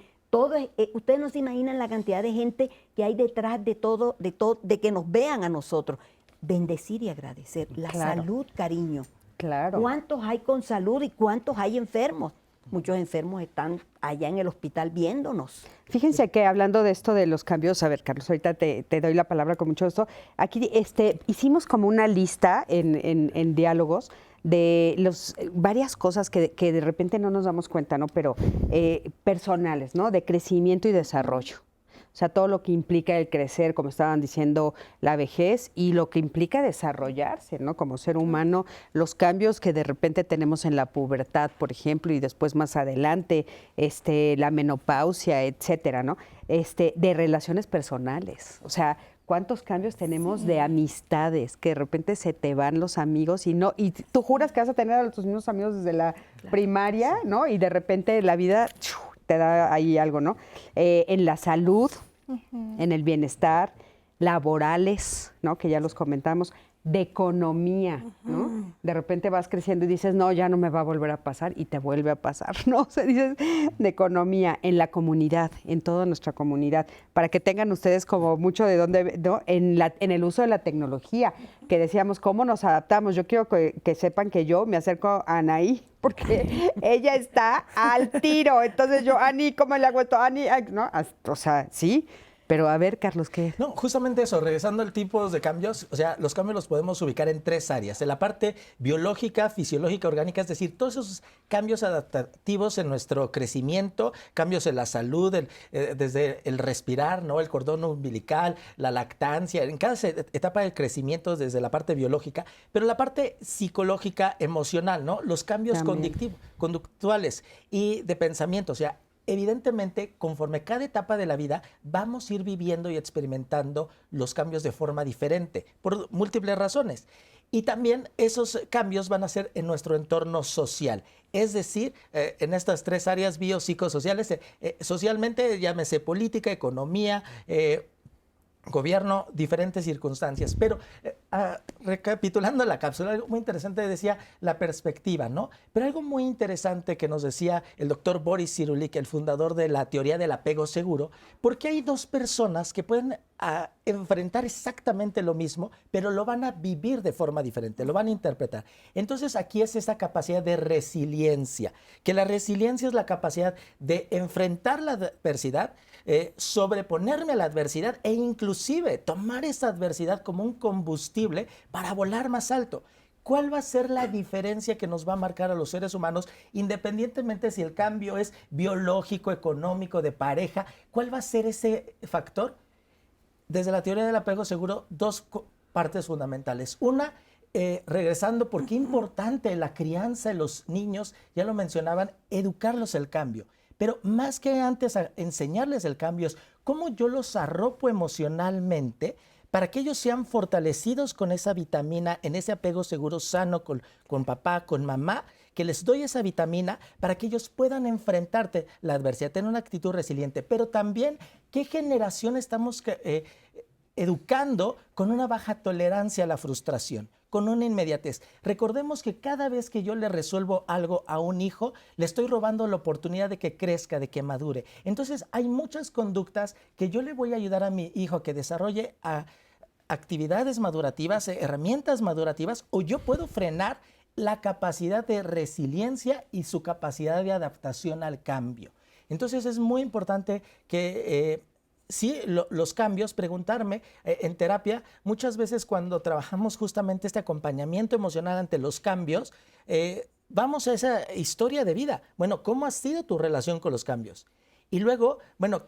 Ustedes no se imaginan la cantidad de gente que hay detrás de todo, de que nos vean a nosotros. Bendecir y agradecer. La salud, cariño. Claro. ¿Cuántos hay con salud y cuántos hay enfermos? Muchos enfermos están allá en el hospital viéndonos. Fíjense que hablando de esto de los cambios, a ver, Carlos, ahorita te doy la palabra con mucho gusto. Aquí hicimos como una lista en Diálogos de varias cosas que de repente no nos damos cuenta, ¿no? Pero personales, ¿no? De crecimiento y desarrollo. O sea, todo lo que implica el crecer, como estaban diciendo, la vejez, y lo que implica desarrollarse, ¿no? Como ser humano, los cambios que de repente tenemos en la pubertad, por ejemplo, y después más adelante, la menopausia, etcétera, ¿no? De relaciones personales. O sea, ¿cuántos cambios tenemos de amistades? Que de repente se te van los amigos y tú juras que vas a tener a tus mismos amigos desde la primaria, ¿no? Y de repente la vida te da ahí algo, ¿no? En la salud, en el bienestar, laborales, ¿no? Que ya los comentamos, de economía, ¿no? De repente vas creciendo y dices, no, ya no me va a volver a pasar, y te vuelve a pasar, ¿no? O sea, dices, de economía, en la comunidad, en toda nuestra comunidad, para que tengan ustedes como mucho de dónde, ¿no? En el uso de la tecnología, que decíamos, ¿cómo nos adaptamos? Yo quiero que sepan que yo me acerco a Anaí, porque ella está al tiro. Entonces yo, Ani, ¿cómo le hago esto? Ani, no, o sea, sí, Pero a ver, Carlos, ¿qué? No, justamente eso, regresando al tipo de cambios, o sea, los cambios los podemos ubicar en 3 áreas. En la parte biológica, fisiológica, orgánica, es decir, todos esos cambios adaptativos en nuestro crecimiento, cambios en la salud, desde el respirar, ¿no? El cordón umbilical, la lactancia, en cada etapa del crecimiento desde la parte biológica, pero la parte psicológica, emocional, ¿no? Los cambios conductuales y de pensamiento, o sea, evidentemente, conforme cada etapa de la vida, vamos a ir viviendo y experimentando los cambios de forma diferente, por múltiples razones. Y también esos cambios van a ser en nuestro entorno social. Es decir, en estas 3 áreas biopsicosociales, socialmente, llámese política, economía, gobierno, diferentes circunstancias. Pero recapitulando la cápsula, algo muy interesante decía la perspectiva, ¿no? Pero algo muy interesante que nos decía el doctor Boris Cyrulnik, el fundador de la teoría del apego seguro, porque hay 2 personas que pueden enfrentar exactamente lo mismo, pero lo van a vivir de forma diferente, lo van a interpretar. Entonces aquí es esa capacidad de resiliencia, que la resiliencia es la capacidad de enfrentar la adversidad, sobreponerme a la adversidad e inclusive tomar esa adversidad como un combustible para volar más alto. ¿Cuál va a ser la diferencia que nos va a marcar a los seres humanos, independientemente si el cambio es biológico, económico, de pareja? ¿Cuál va a ser ese factor? Desde la teoría del apego seguro, 2 partes fundamentales. Una, regresando, por qué importante la crianza de los niños, ya lo mencionaban, educarlos al cambio. Pero más que antes enseñarles el cambio, es cómo yo los arropo emocionalmente para que ellos sean fortalecidos con esa vitamina, en ese apego seguro sano con papá, con mamá, que les doy esa vitamina para que ellos puedan enfrentarte la adversidad, tener una actitud resiliente. Pero también, ¿qué generación estamos educando con una baja tolerancia a la frustración, con una inmediatez? Recordemos que cada vez que yo le resuelvo algo a un hijo, le estoy robando la oportunidad de que crezca, de que madure. Entonces, hay muchas conductas que yo le voy a ayudar a mi hijo a que desarrolle actividades madurativas, herramientas madurativas, o yo puedo frenar la capacidad de resiliencia y su capacidad de adaptación al cambio. Entonces, es muy importante que sí, los cambios, preguntarme en terapia, muchas veces cuando trabajamos justamente este acompañamiento emocional ante los cambios, vamos a esa historia de vida. Bueno, ¿cómo ha sido tu relación con los cambios? Y luego, bueno,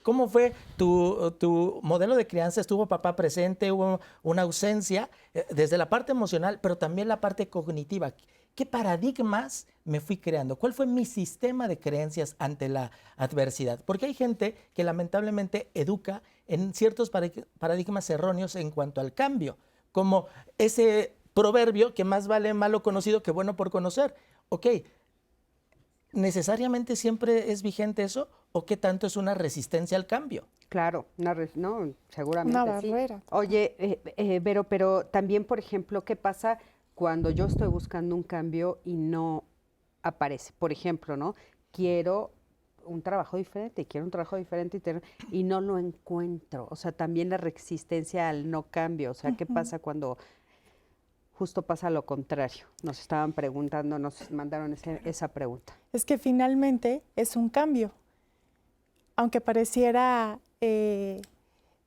¿cómo fue tu modelo de crianza? ¿Estuvo papá presente? ¿Hubo una ausencia? Desde la parte emocional, pero también la parte cognitiva. ¿Qué paradigmas me fui creando? ¿Cuál fue mi sistema de creencias ante la adversidad? Porque hay gente que lamentablemente educa en ciertos paradigmas erróneos en cuanto al cambio, como ese proverbio que más vale malo conocido que bueno por conocer. Ok, ¿necesariamente siempre es vigente eso? ¿O qué tanto es una resistencia al cambio? Claro, no, seguramente Una sí. barrera. Oye, Vero, pero también, por ejemplo, ¿qué pasa cuando yo estoy buscando un cambio y no aparece? Por ejemplo, ¿no? Quiero un trabajo diferente y no lo encuentro. O sea, también la resistencia al no cambio. O sea, ¿qué pasa cuando justo pasa lo contrario? Nos estaban preguntando, nos mandaron esa pregunta. Es que finalmente es un cambio, aunque pareciera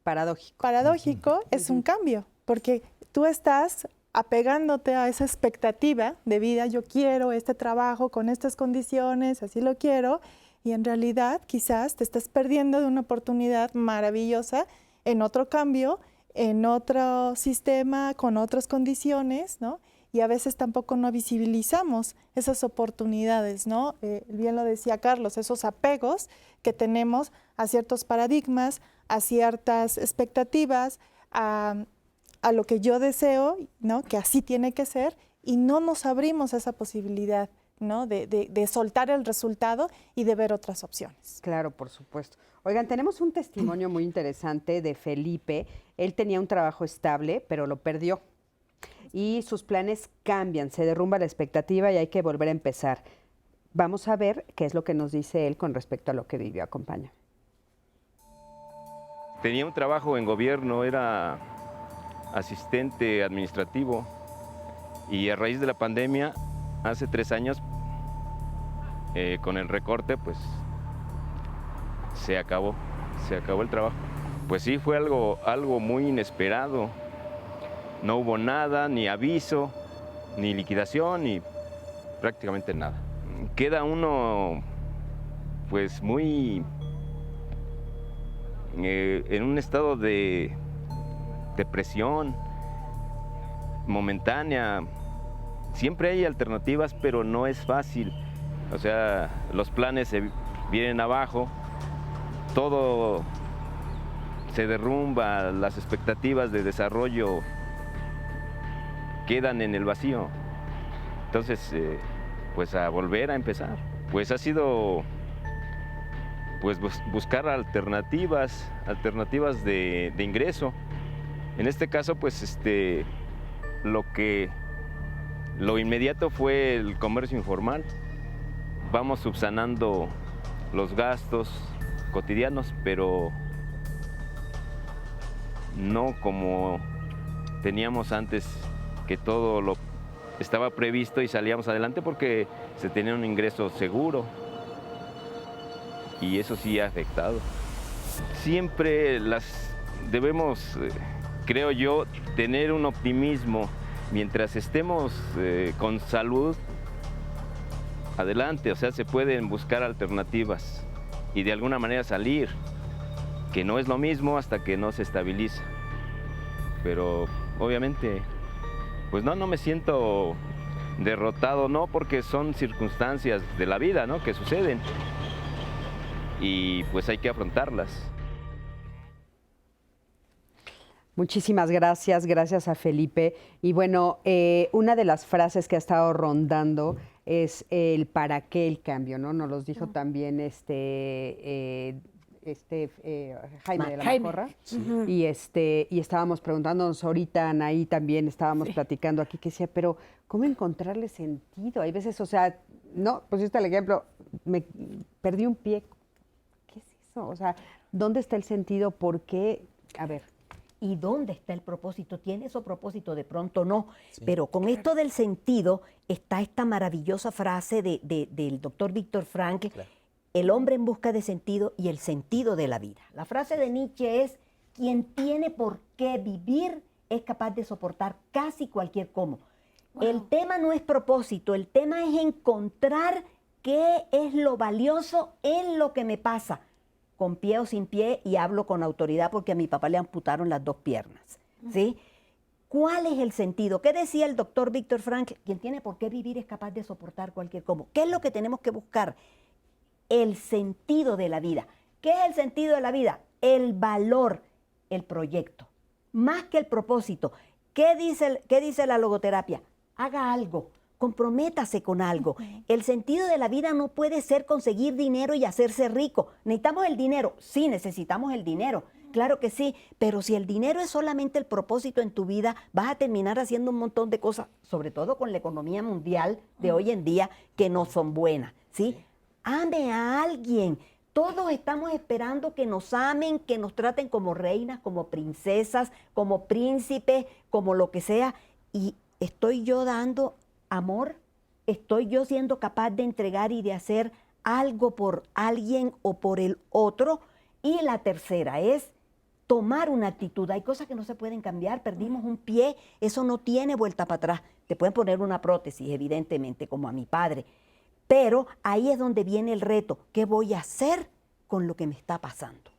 paradójico, es un cambio, porque tú estás apegándote a esa expectativa de vida. Yo quiero este trabajo con estas condiciones, así lo quiero, y en realidad quizás te estás perdiendo de una oportunidad maravillosa en otro cambio, en otro sistema, con otras condiciones, ¿no? Y a veces tampoco no visibilizamos esas oportunidades, ¿no? Bien lo decía Carlos, esos apegos que tenemos a ciertos paradigmas, a ciertas expectativas, a lo que yo deseo, ¿no? Que así tiene que ser, y no nos abrimos a esa posibilidad, ¿no? De soltar el resultado y de ver otras opciones. Claro, por supuesto. Oigan, tenemos un testimonio muy interesante de Felipe. Él tenía un trabajo estable, pero lo perdió. Y sus planes cambian, se derrumba la expectativa y hay que volver a empezar. Vamos a ver qué es lo que nos dice él con respecto a lo que vivió. Acompaña. Tenía un trabajo en gobierno, era asistente administrativo, y a raíz de la pandemia, hace 3 años, con el recorte, pues se acabó el trabajo. pues sí, fue algo muy inesperado. No hubo nada, ni aviso, ni liquidación, ni prácticamente nada. Queda uno pues muy en un estado de depresión momentánea. Siempre hay alternativas, pero no es fácil. O sea, los planes se vienen abajo, todo se derrumba, las expectativas de desarrollo quedan en el vacío. Entonces, pues a volver a empezar. Pues ha sido pues buscar alternativas de ingreso. En este caso, pues lo inmediato fue el comercio informal. Vamos subsanando los gastos cotidianos, pero no como teníamos antes, que todo lo estaba previsto y salíamos adelante porque se tenía un ingreso seguro, y eso sí ha afectado. Siempre debemos, creo yo, tener un optimismo. Mientras estemos con salud, adelante, o sea, se pueden buscar alternativas y de alguna manera salir, que no es lo mismo hasta que no se estabiliza. Pero obviamente, pues no me siento derrotado, no, porque son circunstancias de la vida, ¿no?, que suceden y pues hay que afrontarlas. Muchísimas gracias, gracias a Felipe. Y bueno, una de las frases que ha estado rondando es el para qué el cambio, ¿no? Nos los dijo también Jaime de la Macorra. Y estábamos preguntándonos ahorita, Anaí también estábamos platicando aquí, que decía, pero ¿cómo encontrarle sentido? Hay veces, o sea, no, pusiste el ejemplo, me perdí un pie. ¿Qué es eso? O sea, ¿dónde está el sentido? ¿Por qué? A ver. ¿Y dónde está el propósito? ¿Tiene eso propósito? De pronto no. Sí. Pero con esto del sentido está esta maravillosa frase del doctor Víctor Frankl, claro. El hombre en busca de sentido y el sentido de la vida. La frase de Nietzsche es, quien tiene por qué vivir es capaz de soportar casi cualquier cómo. Wow. El tema no es propósito, el tema es encontrar qué es lo valioso en lo que me pasa, con pie o sin pie, y hablo con autoridad porque a mi papá le amputaron las 2 piernas, ¿sí? ¿Cuál es el sentido? ¿Qué decía el doctor Víctor Frankl? Quien tiene por qué vivir es capaz de soportar cualquier cómo. ¿Qué es lo que tenemos que buscar? El sentido de la vida. ¿Qué es el sentido de la vida? El valor, el proyecto, más que el propósito. ¿Qué dice la logoterapia? Haga algo. Comprométase con algo. El sentido de la vida no puede ser conseguir dinero y hacerse rico. ¿Necesitamos el dinero? Sí, necesitamos el dinero. Claro que sí, pero si el dinero es solamente el propósito en tu vida, vas a terminar haciendo un montón de cosas, sobre todo con la economía mundial de hoy en día, que no son buenas, ¿sí? Ame a alguien. Todos estamos esperando que nos amen, que nos traten como reinas, como princesas, como príncipes, como lo que sea. Y estoy yo dando amor, estoy yo siendo capaz de entregar y de hacer algo por alguien o por el otro. Y la tercera es tomar una actitud. Hay cosas que no se pueden cambiar, perdimos un pie, eso no tiene vuelta para atrás. Te pueden poner una prótesis, evidentemente, como a mi padre. Pero ahí es donde viene el reto. ¿Qué voy a hacer con lo que me está pasando?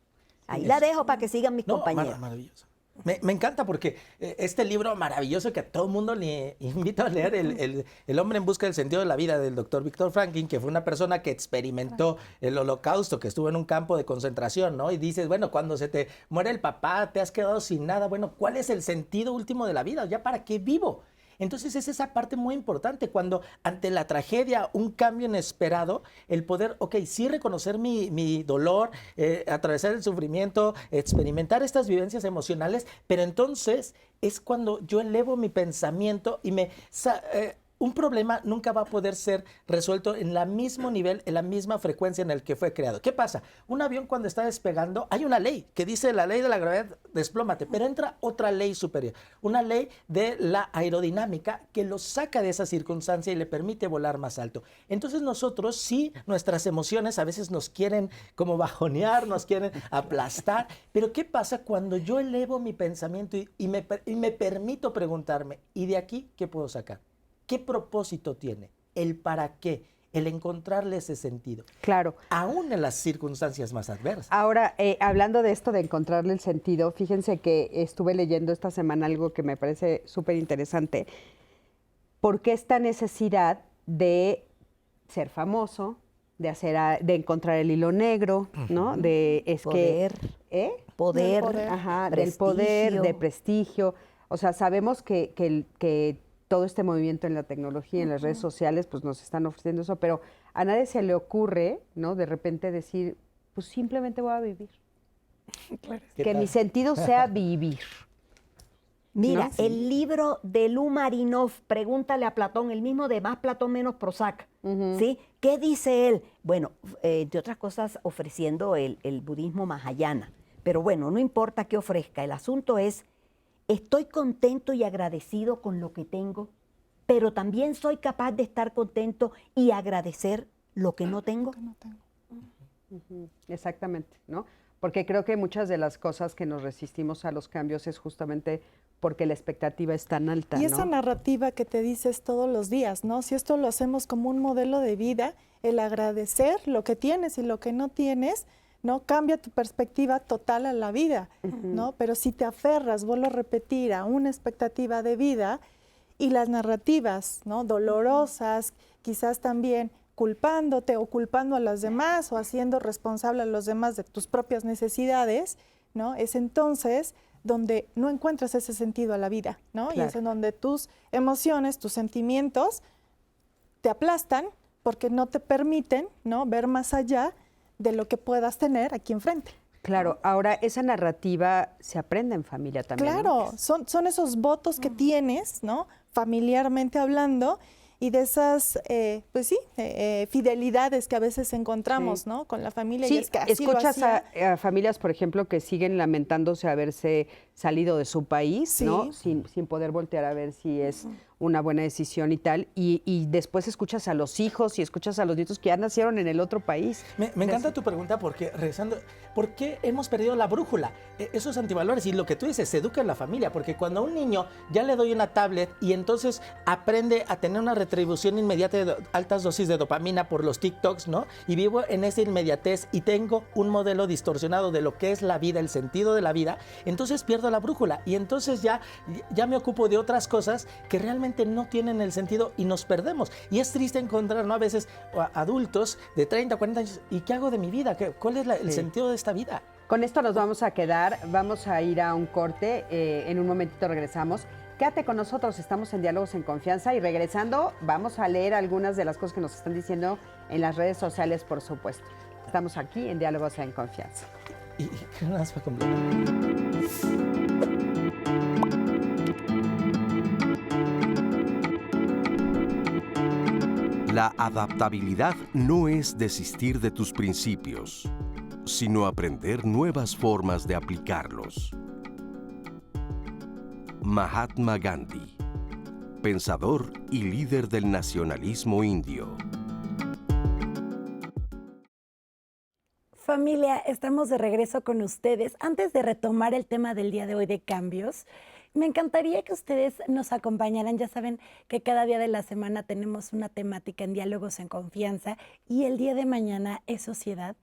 Ahí la dejo para que sigan mis compañeros. Maravilloso. Me encanta porque este libro maravilloso que a todo el mundo le invito a leer, el hombre en busca del sentido de la vida, del doctor Víctor Frankl, que fue una persona que experimentó el Holocausto, que estuvo en un campo de concentración, ¿no? Y dices, bueno, cuando se te muere el papá, te has quedado sin nada, bueno, ¿cuál es el sentido último de la vida? ¿Ya para qué vivo? Entonces es esa parte muy importante, cuando ante la tragedia, un cambio inesperado, el poder, sí reconocer mi dolor, atravesar el sufrimiento, experimentar estas vivencias emocionales, pero entonces es cuando yo elevo mi pensamiento y un problema nunca va a poder ser resuelto en el mismo nivel, en la misma frecuencia en el que fue creado. ¿Qué pasa? Un avión cuando está despegando, hay una ley que dice la ley de la gravedad, desplómate, pero entra otra ley superior, una ley de la aerodinámica que lo saca de esa circunstancia y le permite volar más alto. Entonces nosotros, sí, nuestras emociones a veces nos quieren como bajonear, nos quieren aplastar, pero ¿qué pasa cuando yo elevo mi pensamiento y me permito preguntarme, ¿y de aquí qué puedo sacar? ¿Qué propósito tiene? ¿El para qué? El encontrarle ese sentido. Claro. Aún en las circunstancias más adversas. Ahora, hablando de esto de encontrarle el sentido, fíjense que estuve leyendo esta semana algo que me parece súper interesante. ¿Por qué esta necesidad de ser famoso, de encontrar el hilo negro, ¿no? Poder. Poder. Ajá, del poder, de prestigio. O sea, sabemos que todo este movimiento en la tecnología, en las redes sociales, pues nos están ofreciendo eso, pero a nadie se le ocurre, ¿no? De repente decir, pues simplemente voy a vivir. Claro. Que mi sentido sea vivir. Mira, ¿No? el libro de Lu Marinov, Pregúntale a Platón, el mismo de Más Platón menos Prozac, ¿sí? ¿Qué dice él? Bueno, entre otras cosas, ofreciendo el budismo mahayana. Pero bueno, no importa qué ofrezca, el asunto es, estoy contento y agradecido con lo que tengo, pero también soy capaz de estar contento y agradecer lo que no tengo. Exactamente, ¿no? Porque creo que muchas de las cosas que nos resistimos a los cambios es justamente porque la expectativa es tan alta, Y ¿no? esa narrativa que te dices todos los días, ¿no? Si esto lo hacemos como un modelo de vida, el agradecer lo que tienes y lo que no tienes, ¿no? Cambia tu perspectiva total a la vida, ¿no? Pero si te aferras, vuelvo a repetir, a una expectativa de vida y las narrativas, ¿no? Dolorosas, quizás también culpándote o culpando a las demás o haciendo responsable a los demás de tus propias necesidades, ¿no? Es entonces donde no encuentras ese sentido a la vida, ¿no? Claro. Y es en donde tus emociones, tus sentimientos te aplastan porque no te permiten, ¿no? Ver más allá de lo que puedas tener aquí enfrente. Claro, ahora esa narrativa se aprende en familia también, ¿no? Claro, son esos votos que tienes, ¿no? Familiarmente hablando, y de esas, pues sí, fidelidades que a veces encontramos, Sí. ¿no? Con la familia. y Sí, es que así lo escuchas hacía. a familias, por ejemplo, que siguen lamentándose haberse salido de su país, Sí. ¿no? Sin poder voltear a ver si es una buena decisión y tal. Y después escuchas a los hijos y escuchas a los nietos que ya nacieron en el otro país. Me encanta tu pregunta porque, regresando, ¿por qué hemos perdido la brújula? Esos antivalores, y lo que tú dices, se educa en la familia, porque cuando a un niño ya le doy una tablet y entonces aprende a tener una retribución inmediata de altas dosis de dopamina por los TikToks, ¿no? Y vivo en esa inmediatez y tengo un modelo distorsionado de lo que es la vida, el sentido de la vida, entonces pierdo la brújula y entonces ya me ocupo de otras cosas que realmente no tienen el sentido y nos perdemos. Y es triste encontrar, ¿no? A veces adultos de 30, 40 años, ¿y qué hago de mi vida? ¿Cuál es el sentido de esta vida? Con esto nos vamos a quedar, vamos a ir a un corte, en un momentito regresamos. Quédate con nosotros, estamos en Diálogos en Confianza y regresando vamos a leer algunas de las cosas que nos están diciendo en las redes sociales, por supuesto. Estamos aquí en Diálogos en Confianza. Y nada más para completar. La adaptabilidad no es desistir de tus principios, sino aprender nuevas formas de aplicarlos. Mahatma Gandhi, pensador y líder del nacionalismo indio. Familia, estamos de regreso con ustedes. Antes de retomar el tema del día de hoy de cambios, me encantaría que ustedes nos acompañaran. Ya saben que cada día de la semana tenemos una temática en Diálogos en Confianza y el día de mañana es sociedad.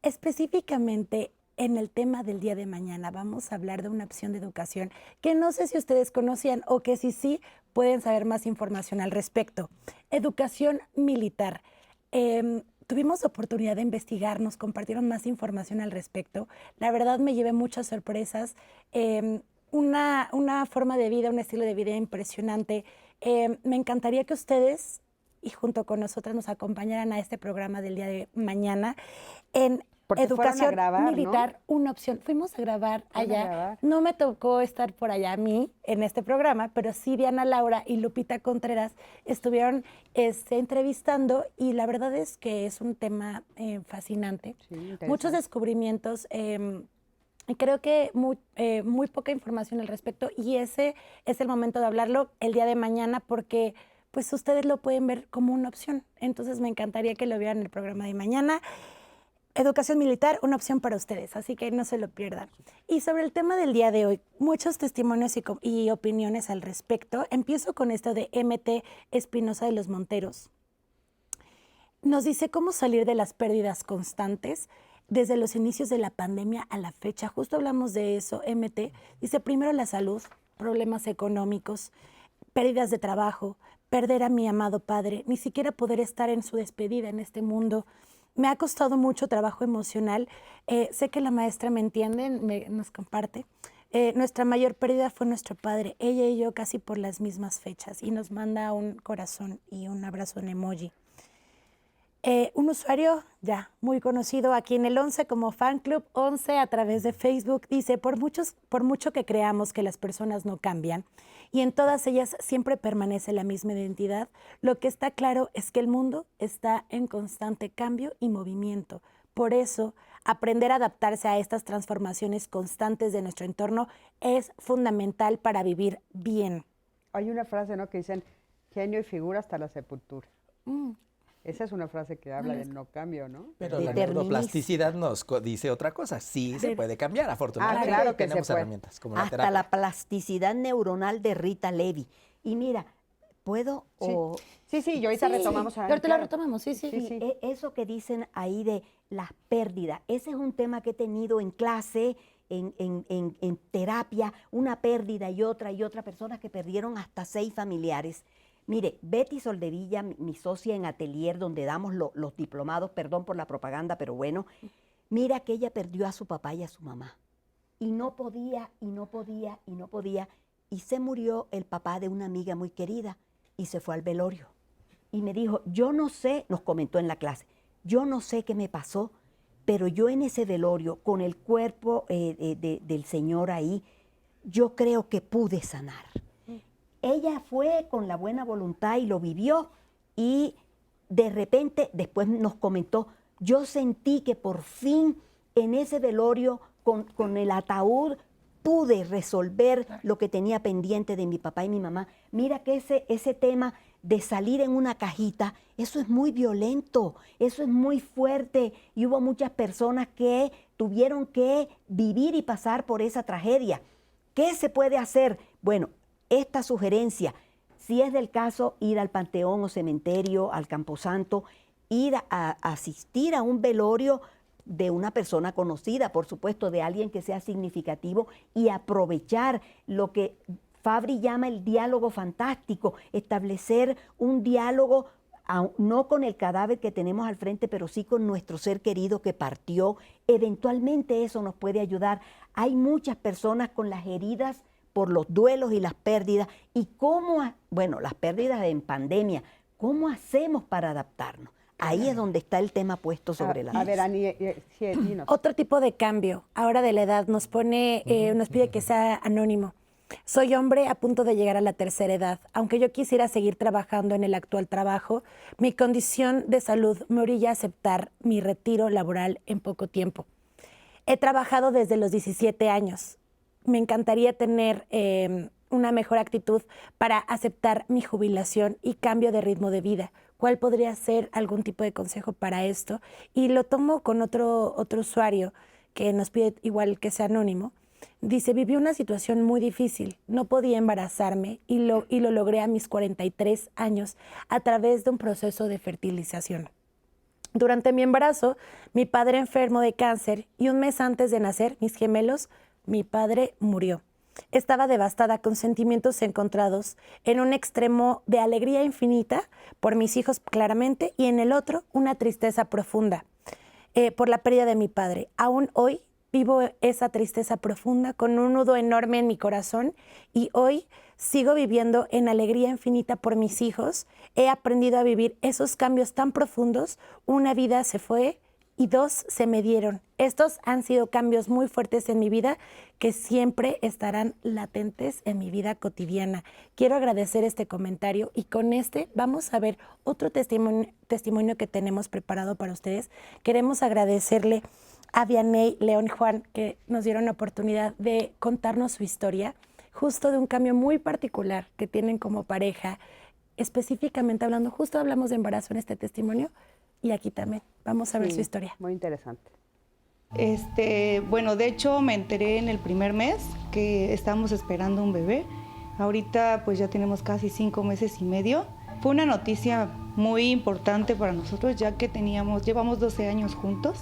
Específicamente en el tema del día de mañana vamos a hablar de una opción de educación que no sé si ustedes conocían o que si sí pueden saber más información al respecto. Educación militar. Tuvimos oportunidad de investigar, nos compartieron más información al respecto. La verdad me llevé muchas sorpresas. Una forma de vida, un estilo de vida impresionante. Me encantaría que ustedes y junto con nosotras nos acompañaran a este programa del día de mañana. En Porque fueron a educación grabar, ¿no? militar, una opción. Fuimos a grabar Fueron a allá. grabar. No me tocó estar por allá a mí en este programa, pero sí Diana Laura y Lupita Contreras estuvieron entrevistando y la verdad es que es un tema fascinante. Sí, interesante. Muchos descubrimientos. Y creo que muy poca información al respecto y ese es el momento de hablarlo el día de mañana porque pues ustedes lo pueden ver como una opción. Entonces me encantaría que lo vieran en el programa de mañana. Educación militar, una opción para ustedes, así que no se lo pierdan. Y sobre el tema del día de hoy, muchos testimonios y opiniones al respecto. Empiezo con esto de MT Espinosa de los Monteros. Nos dice cómo salir de las pérdidas constantes desde los inicios de la pandemia a la fecha. Justo hablamos de eso, MT. Dice primero la salud, problemas económicos, pérdidas de trabajo, perder a mi amado padre, ni siquiera poder estar en su despedida en este mundo. Me ha costado mucho trabajo emocional. Sé que la maestra me entiende, nos comparte. Nuestra mayor pérdida fue nuestro padre, ella y yo casi por las mismas fechas. Y nos manda un corazón y un abrazo en emoji. Un usuario ya muy conocido aquí en el 11 como Fan Club 11 a través de Facebook dice, por mucho que creamos que las personas no cambian y en todas ellas siempre permanece la misma identidad, lo que está claro es que el mundo está en constante cambio y movimiento. Por eso, aprender a adaptarse a estas transformaciones constantes de nuestro entorno es fundamental para vivir bien. Hay una frase, ¿no? Que dicen, genio y figura hasta la sepultura. Esa es una frase que habla del no cambio, ¿no? Pero la neuroplasticidad nos dice otra cosa. Sí se puede cambiar, afortunadamente. Claro que tenemos se puede. herramientas como la Hasta terapia. la plasticidad neuronal de Rita Levi. Y mira, ¿puedo? Sí, y ahorita retomamos. Ahorita la retomamos, sí. Eso que dicen ahí de las pérdidas, ese es un tema que he tenido en clase, en terapia, una pérdida y otra personas que perdieron hasta 6 familiares. Mire, Betty Soldevilla, mi socia en Atelier, donde damos los diplomados, perdón por la propaganda, pero bueno, mira que ella perdió a su papá y a su mamá. Y no podía, y se murió el papá de una amiga muy querida y se fue al velorio. Y me dijo, yo no sé, nos comentó en la clase, yo no sé qué me pasó, pero yo en ese velorio, con el cuerpo del Señor ahí, yo creo que pude sanar. Ella fue con la buena voluntad y lo vivió y de repente después nos comentó, yo sentí que por fin en ese velorio con el ataúd pude resolver lo que tenía pendiente de mi papá y mi mamá. Mira que ese tema de salir en una cajita, eso es muy violento, eso es muy fuerte y hubo muchas personas que tuvieron que vivir y pasar por esa tragedia. ¿Qué se puede hacer? Bueno, esta sugerencia, si es del caso, ir al panteón o cementerio, al camposanto, ir a asistir a un velorio de una persona conocida, por supuesto, de alguien que sea significativo y aprovechar lo que Fabri llama el diálogo fantástico, establecer un diálogo no con el cadáver que tenemos al frente, pero sí con nuestro ser querido que partió. Eventualmente eso nos puede ayudar. Hay muchas personas con las heridas por los duelos y las pérdidas, y las pérdidas en pandemia, ¿cómo hacemos para adaptarnos? Ahí es donde está el tema puesto sobre la mesa. A ver, Ani, dinos. Otro tipo de cambio, ahora de la edad, nos pide que sea anónimo. Soy hombre a punto de llegar a la tercera edad. Aunque yo quisiera seguir trabajando en el actual trabajo, mi condición de salud me orilla a aceptar mi retiro laboral en poco tiempo. He trabajado desde los 17 años. Me encantaría tener una mejor actitud para aceptar mi jubilación y cambio de ritmo de vida. ¿Cuál podría ser algún tipo de consejo para esto? Y lo tomo con otro usuario que nos pide igual que sea anónimo. Dice, viví una situación muy difícil, no podía embarazarme y lo logré a mis 43 años a través de un proceso de fertilización. Durante mi embarazo, mi padre enfermó de cáncer y un mes antes de nacer, mis gemelos, mi padre murió. Estaba devastada con sentimientos encontrados, en un extremo de alegría infinita por mis hijos claramente y en el otro una tristeza profunda por la pérdida de mi padre. Aún hoy vivo esa tristeza profunda con un nudo enorme en mi corazón y hoy sigo viviendo en alegría infinita por mis hijos. He aprendido a vivir esos cambios tan profundos. Una vida se fue y 2, se me dieron. Estos han sido cambios muy fuertes en mi vida que siempre estarán latentes en mi vida cotidiana. Quiero agradecer este comentario y con este vamos a ver otro testimonio que tenemos preparado para ustedes. Queremos agradecerle a Vianey, León y Juan que nos dieron la oportunidad de contarnos su historia, justo de un cambio muy particular que tienen como pareja, específicamente hablando, justo hablamos de embarazo en este testimonio y aquí también. Vamos a ver su historia. Muy interesante. Bueno, de hecho me enteré en el primer mes que estábamos esperando un bebé. Ahorita pues ya tenemos casi 5 meses y medio. Fue una noticia muy importante para nosotros ya que llevamos 12 años juntos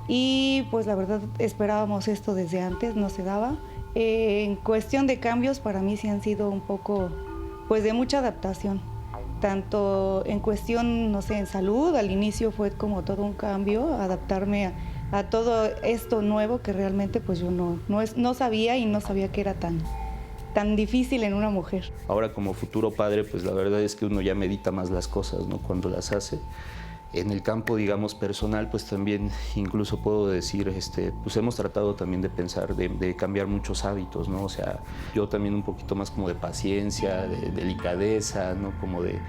y pues la verdad esperábamos esto desde antes, no se daba. En cuestión de cambios para mí sí han sido un poco pues de mucha adaptación. Tanto en cuestión, no sé, en salud, al inicio fue como todo un cambio, adaptarme a todo esto nuevo que realmente pues yo no sabía y no sabía que era tan difícil en una mujer. Ahora como futuro padre, pues la verdad es que uno ya medita más las cosas, ¿no? Cuando las hace. En el campo, digamos, personal, pues también incluso puedo decir, pues hemos tratado también de pensar, de cambiar muchos hábitos, ¿no? O sea, yo también un poquito más como de paciencia, de delicadeza, ¿no? Como de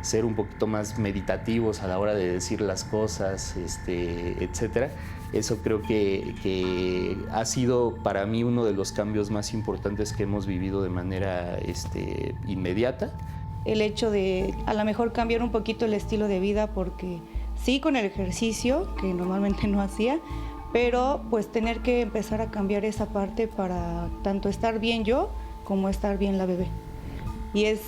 ser un poquito más meditativos a la hora de decir las cosas, etcétera. Eso creo que ha sido para mí uno de los cambios más importantes que hemos vivido de manera inmediata. El hecho de a lo mejor cambiar un poquito el estilo de vida porque sí con el ejercicio, que normalmente no hacía, pero pues tener que empezar a cambiar esa parte para tanto estar bien yo como estar bien la bebé. Y es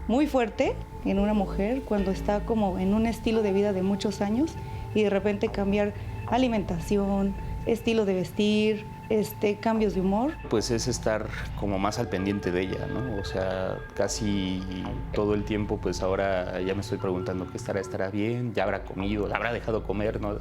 muy fuerte en una mujer cuando está como en un estilo de vida de muchos años y de repente cambiar alimentación, estilo de vestir, cambios de humor. Pues es estar como más al pendiente de ella, ¿no? O sea, casi todo el tiempo, pues ahora ya me estoy preguntando qué estará bien, ya habrá comido, la habrá dejado comer, ¿no?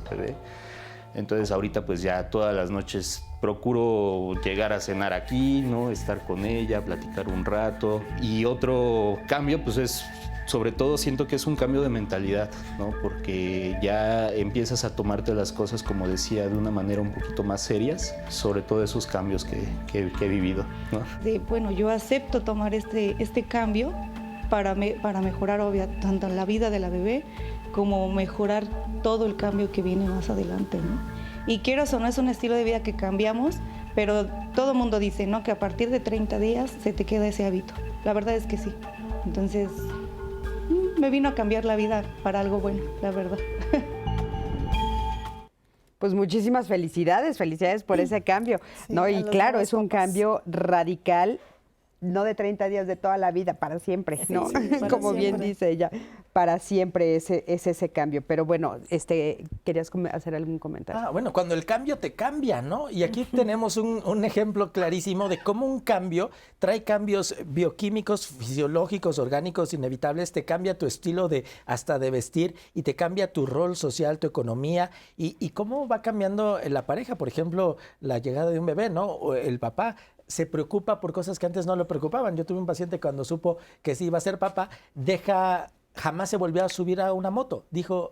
Entonces ahorita pues ya todas las noches procuro llegar a cenar aquí, ¿no? Estar con ella, platicar un rato. Y otro cambio pues es, sobre todo siento que es un cambio de mentalidad, ¿no? Porque ya empiezas a tomarte las cosas, como decía, de una manera un poquito más serias, sobre todo esos cambios que he vivido, ¿no? Bueno, yo acepto tomar este cambio para mejorar, tanto la vida de la bebé como mejorar todo el cambio que viene más adelante, ¿no? Y quieras o no, es un estilo de vida que cambiamos, pero todo el mundo dice, ¿no? Que a partir de 30 días se te queda ese hábito. La verdad es que sí. Entonces, me vino a cambiar la vida para algo bueno, la verdad. Pues muchísimas felicidades por ese cambio, Sí, ¿no? a Y los claro, nuevos es un papás. cambio radical, no de 30 días, de toda la vida, para siempre, ¿no? Sí, para Como bien siempre. dice ella, para siempre es ese cambio. Pero bueno, ¿querías hacer algún comentario? Bueno, cuando el cambio te cambia, ¿no? Y aquí tenemos un ejemplo clarísimo de cómo un cambio trae cambios bioquímicos, fisiológicos, orgánicos, inevitables, te cambia tu estilo hasta de vestir y te cambia tu rol social, tu economía y cómo va cambiando la pareja. Por ejemplo, la llegada de un bebé, ¿no? O el papá se preocupa por cosas que antes no lo preocupaban. Yo tuve un paciente cuando supo que sí iba a ser papá, jamás se volvió a subir a una moto. Dijo,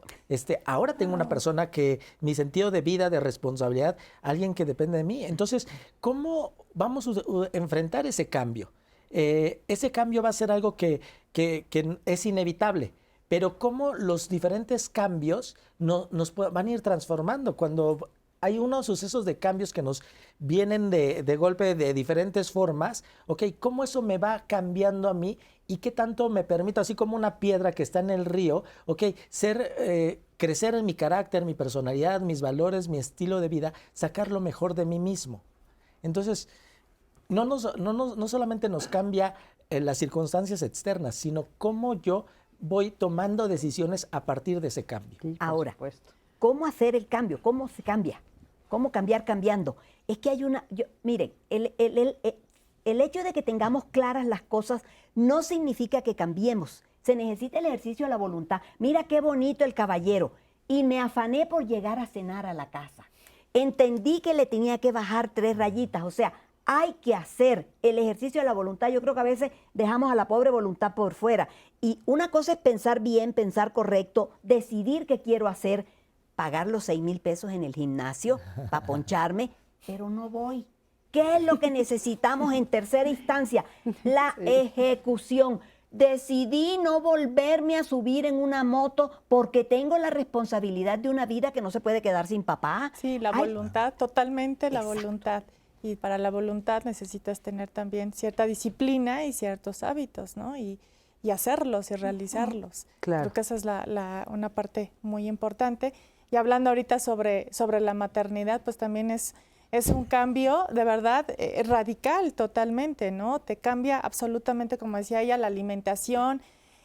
ahora tengo una persona que mi sentido de vida, de responsabilidad, alguien que depende de mí. Entonces, ¿cómo vamos a enfrentar ese cambio? Ese cambio va a ser algo que es inevitable. Pero cómo los diferentes cambios nos van a ir transformando cuando hay unos sucesos de cambios que nos vienen de golpe de diferentes formas, ¿ok? ¿Cómo eso me va cambiando a mí y qué tanto me permito, así como una piedra que está en el río, ¿ok? Crecer en mi carácter, mi personalidad, mis valores, mi estilo de vida, sacar lo mejor de mí mismo. Entonces, no solamente nos cambia las circunstancias externas, sino cómo yo voy tomando decisiones a partir de ese cambio. Sí, por Ahora, supuesto. ¿cómo hacer el cambio? ¿Cómo se cambia? ¿Cómo cambiar cambiando? Es que hay miren, el hecho de que tengamos claras las cosas no significa que cambiemos. Se necesita el ejercicio de la voluntad. Mira qué bonito el caballero. Y me afané por llegar a cenar a la casa. Entendí que le tenía que bajar 3 rayitas. O sea, hay que hacer el ejercicio de la voluntad. Yo creo que a veces dejamos a la pobre voluntad por fuera. Y una cosa es pensar bien, pensar correcto, decidir qué quiero hacer, pagar los 6,000 pesos en el gimnasio para poncharme, pero no voy. ¿Qué es lo que necesitamos en tercera instancia? La ejecución. Decidí no volverme a subir en una moto porque tengo la responsabilidad de una vida que no se puede quedar sin papá. Sí, la voluntad, totalmente la voluntad. Y para la voluntad necesitas tener también cierta disciplina y ciertos hábitos, ¿no? Y hacerlos y realizarlos. Claro. Creo que esa es una parte muy importante. Y hablando ahorita sobre la maternidad, pues también es un cambio de verdad radical totalmente, ¿no? Te cambia absolutamente, como decía ella, la alimentación.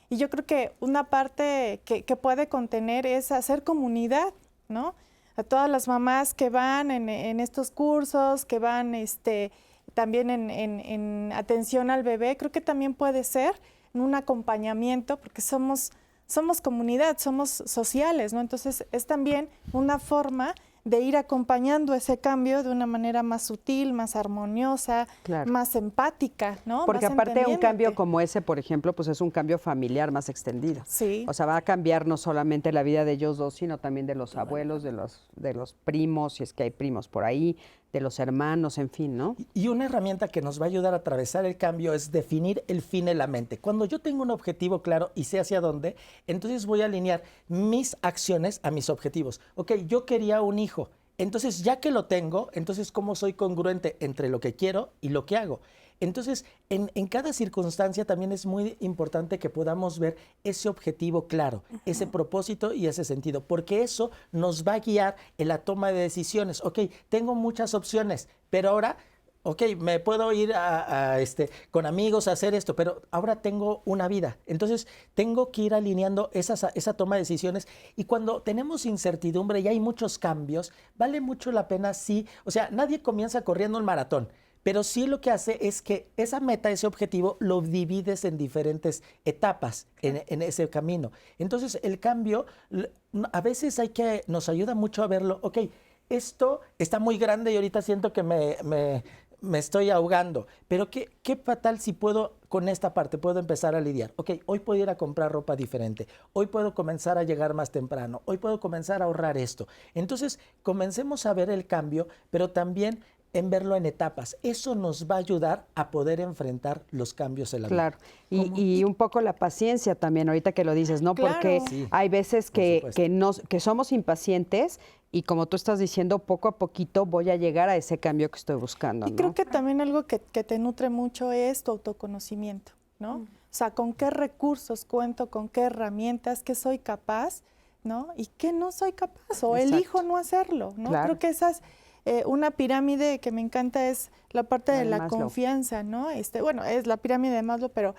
Y yo creo que una parte que puede contener es hacer comunidad, ¿no? A todas las mamás que van en estos cursos, que van también en atención al bebé, creo que también puede ser en un acompañamiento, porque somos comunidad, somos sociales, ¿no? Entonces es también una forma de ir acompañando ese cambio de una manera más sutil, más armoniosa, Claro. más empática, ¿no? Porque Más aparte un cambio entendiéndote. como ese, por ejemplo, pues es un cambio familiar más extendido. Sí. O sea, va a cambiar no solamente la vida de ellos dos, sino también de los abuelos, de los primos, si es que hay primos por ahí, de los hermanos, en fin, ¿no? Y una herramienta que nos va a ayudar a atravesar el cambio es definir el fin en la mente. Cuando yo tengo un objetivo claro y sé hacia dónde, entonces voy a alinear mis acciones a mis objetivos. Ok, yo quería un hijo. Entonces, ya que lo tengo, entonces, ¿cómo soy congruente entre lo que quiero y lo que hago? Entonces, en cada circunstancia también es muy importante que podamos ver ese objetivo claro, ese propósito y ese sentido, porque eso nos va a guiar en la toma de decisiones. Ok, tengo muchas opciones, pero ahora, ok, me puedo ir con amigos a hacer esto, pero ahora tengo una vida. Entonces, tengo que ir alineando esa toma de decisiones. Y cuando tenemos incertidumbre y hay muchos cambios, vale mucho la pena, sí. O sea, nadie comienza corriendo un maratón. Pero sí lo que hace es que esa meta, ese objetivo, lo divides en diferentes etapas en ese camino. Entonces, el cambio, a veces nos ayuda mucho a verlo. Ok, esto está muy grande y ahorita siento que me estoy ahogando. Pero ¿qué tal si con esta parte puedo empezar a lidiar? Ok, hoy puedo ir a comprar ropa diferente. Hoy puedo comenzar a llegar más temprano. Hoy puedo comenzar a ahorrar esto. Entonces, comencemos a ver el cambio, pero también en verlo en etapas. Eso nos va a ayudar a poder enfrentar los cambios en la vida. Claro, y un poco la paciencia también, ahorita que lo dices, ¿no? Claro. Porque Sí, hay veces que supuesto. que somos impacientes y como tú estás diciendo, poco a poquito voy a llegar a ese cambio que estoy buscando, Y ¿no? creo que también algo que te nutre mucho es tu autoconocimiento, ¿no? O sea, con qué recursos cuento, con qué herramientas, qué soy capaz, ¿no? Y qué no soy capaz, o Exacto. elijo no hacerlo, ¿no? Claro. Creo que esa es una pirámide que me encanta, es la parte La de de la Maslow. confianza, ¿no? Bueno, es la pirámide de Maslow, pero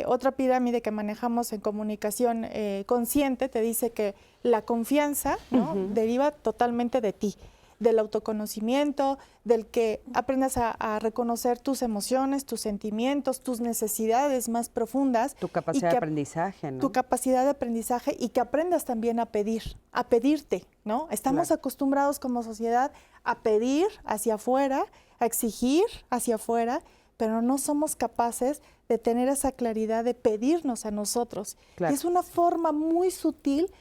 otra pirámide que manejamos en comunicación consciente te dice que la confianza, ¿no? Deriva totalmente de ti, del autoconocimiento, del que aprendas a reconocer tus emociones, tus sentimientos, tus necesidades más profundas. Tu y capacidad que de aprendizaje, ¿no? Tu capacidad de aprendizaje y que aprendas también a pedirte, ¿no? Estamos Claro. acostumbrados como sociedad a pedir hacia afuera, a exigir hacia afuera, pero no somos capaces de tener esa claridad de pedirnos a nosotros. Claro. Y es una forma muy sutil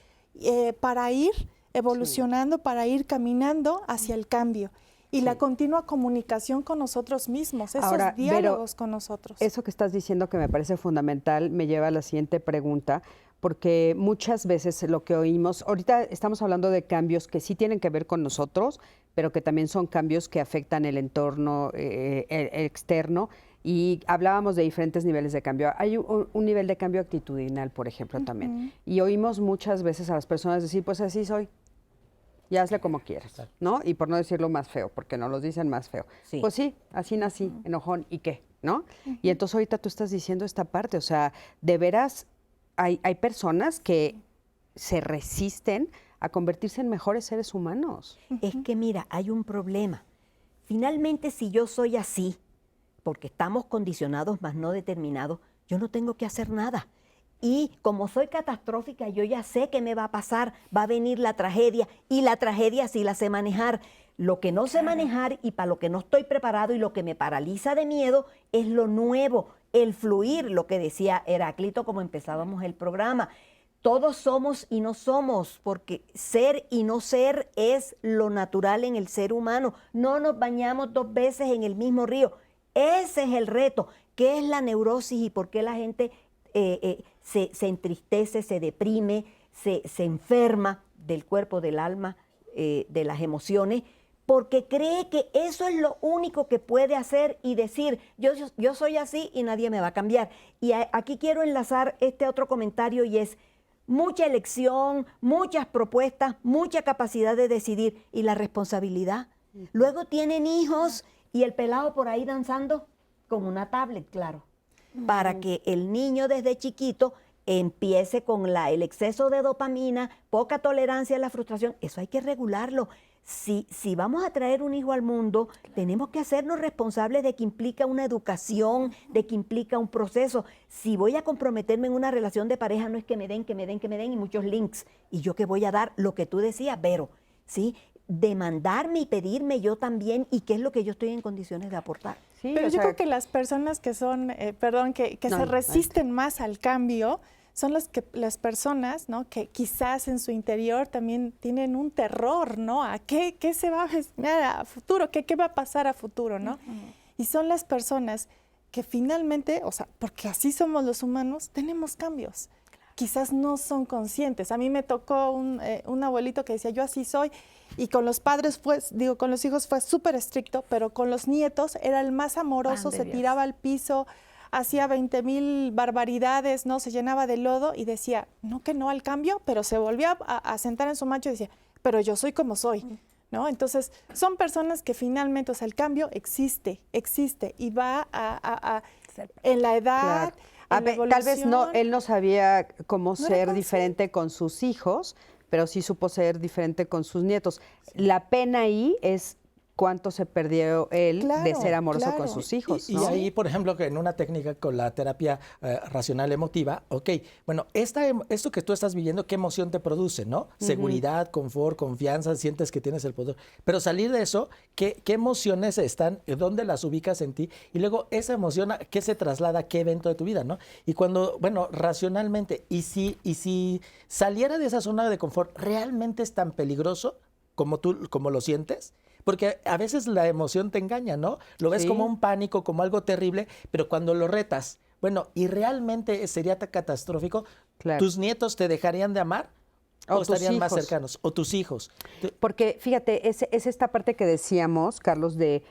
para ir evolucionando, para ir caminando hacia el cambio. Y la continua comunicación con nosotros mismos, esos Ahora, Vero, diálogos con nosotros. Eso que estás diciendo que me parece fundamental me lleva a la siguiente pregunta, porque muchas veces lo que oímos, ahorita estamos hablando de cambios que sí tienen que ver con nosotros, pero que también son cambios que afectan el entorno externo, y hablábamos de diferentes niveles de cambio. Hay un nivel de cambio actitudinal, por ejemplo, también, y oímos muchas veces a las personas decir, pues así soy, y hazle como quieras, ¿no? Y por no decirlo más feo, porque no los dicen más feo. Sí. Pues sí, así nací, enojón, ¿y qué? ¿No? Y entonces ahorita tú estás diciendo esta parte, o sea, de veras hay personas que se resisten a convertirse en mejores seres humanos. Es que mira, hay un problema. Finalmente, si yo soy así, porque estamos condicionados más no determinados, yo no tengo que hacer nada. Y como soy catastrófica, yo ya sé que me va a pasar, va a venir la tragedia, y la tragedia sí la sé manejar. Lo que no sé manejar y para lo que no estoy preparado y lo que me paraliza de miedo es lo nuevo, el fluir, lo que decía Heráclito como empezábamos el programa. todos somos y no somos, porque ser y no ser es lo natural en el ser humano. No nos bañamos 2 veces en el mismo río. Ese es el reto. ¿Qué es la neurosis y por qué la gente se entristece, se deprime, se enferma del cuerpo, del alma, de las emociones? Porque cree que eso es lo único que puede hacer y decir, yo soy así y nadie me va a cambiar. Y aquí quiero enlazar este otro comentario y es mucha elección, muchas propuestas, mucha capacidad de decidir y la responsabilidad. Luego tienen hijos y el pelado por ahí danzando con una tablet, claro, para que el niño desde chiquito empiece con el exceso de dopamina, poca tolerancia a la frustración. Eso hay que regularlo. Si vamos a traer un hijo al mundo, tenemos que hacernos responsables de que implica una educación, de que implica un proceso. Si voy a comprometerme en una relación de pareja, no es que me den y muchos links. Y yo que voy a dar lo que tú decías, Vero, ¿sí? Demandarme y pedirme yo también y qué es lo que yo estoy en condiciones de aportar. Sí, pero yo creo que las personas que son, que se resisten más al cambio, son las personas, ¿no? Que quizás en su interior también tienen un terror, ¿no? A qué se va a futuro, qué va a pasar a futuro, ¿no? Y son las personas que finalmente, o sea, porque así somos los humanos, tenemos cambios. Quizás no son conscientes. A mí me tocó un abuelito que decía, yo así soy, y con los padres con los hijos fue súper estricto, pero con los nietos era el más amoroso, se tiraba al piso, hacía 20,000 barbaridades, ¿no? Se llenaba de lodo y decía, no que no al cambio, pero se volvía a sentar en su macho y decía, pero yo soy como soy, ¿no? Entonces, son personas que finalmente, o sea, el cambio existe y va en la edad, en la evolución. Tal vez él no sabía cómo ser diferente con sus hijos, pero sí supo ser diferente con sus nietos. La pena ahí es cuánto se perdió él de ser amoroso con sus hijos, ¿no? Y ahí, por ejemplo, que en una técnica con la terapia racional emotiva, bueno, esto que tú estás viviendo, ¿qué emoción te produce, no? Seguridad, confort, confianza, sientes que tienes el poder. Pero salir de eso, ¿qué emociones están, dónde las ubicas en ti? Y luego esa emoción, ¿qué se traslada a qué evento de tu vida, no? Y cuando, bueno, racionalmente, y si saliera de esa zona de confort, ¿realmente es tan peligroso como lo sientes? Porque a veces la emoción te engaña, ¿no? Lo ves como un pánico, como algo terrible, pero cuando lo retas, bueno, ¿y realmente sería tan catastrófico? Claro. ¿Tus nietos te dejarían de amar? ¿O estarían más cercanos? ¿O tus hijos? Porque, fíjate, es esta parte que decíamos, Carlos, de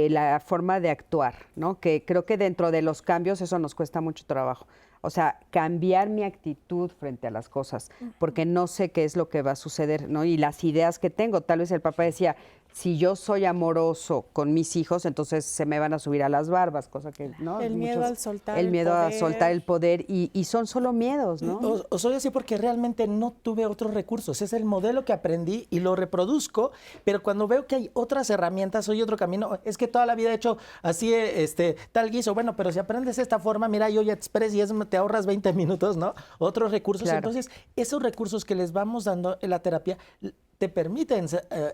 la forma de actuar, ¿no? Que creo que dentro de los cambios eso nos cuesta mucho trabajo. O sea, cambiar mi actitud frente a las cosas, porque no sé qué es lo que va a suceder, ¿no? Y las ideas que tengo. Tal vez el papá decía, si yo soy amoroso con mis hijos, entonces se me van a subir a las barbas, cosa que, ¿no? El miedo al soltar el miedo a soltar el poder y son solo miedos, ¿no? O soy así porque realmente no tuve otros recursos. Es el modelo que aprendí y lo reproduzco, pero cuando veo que hay otras herramientas, hay otro camino, es que toda la vida he hecho así, tal guiso. Bueno, pero si aprendes esta forma, mira, yo ya Express y te ahorras 20 minutos, ¿no? Otros recursos. Claro. Entonces, esos recursos que les vamos dando en la terapia te permiten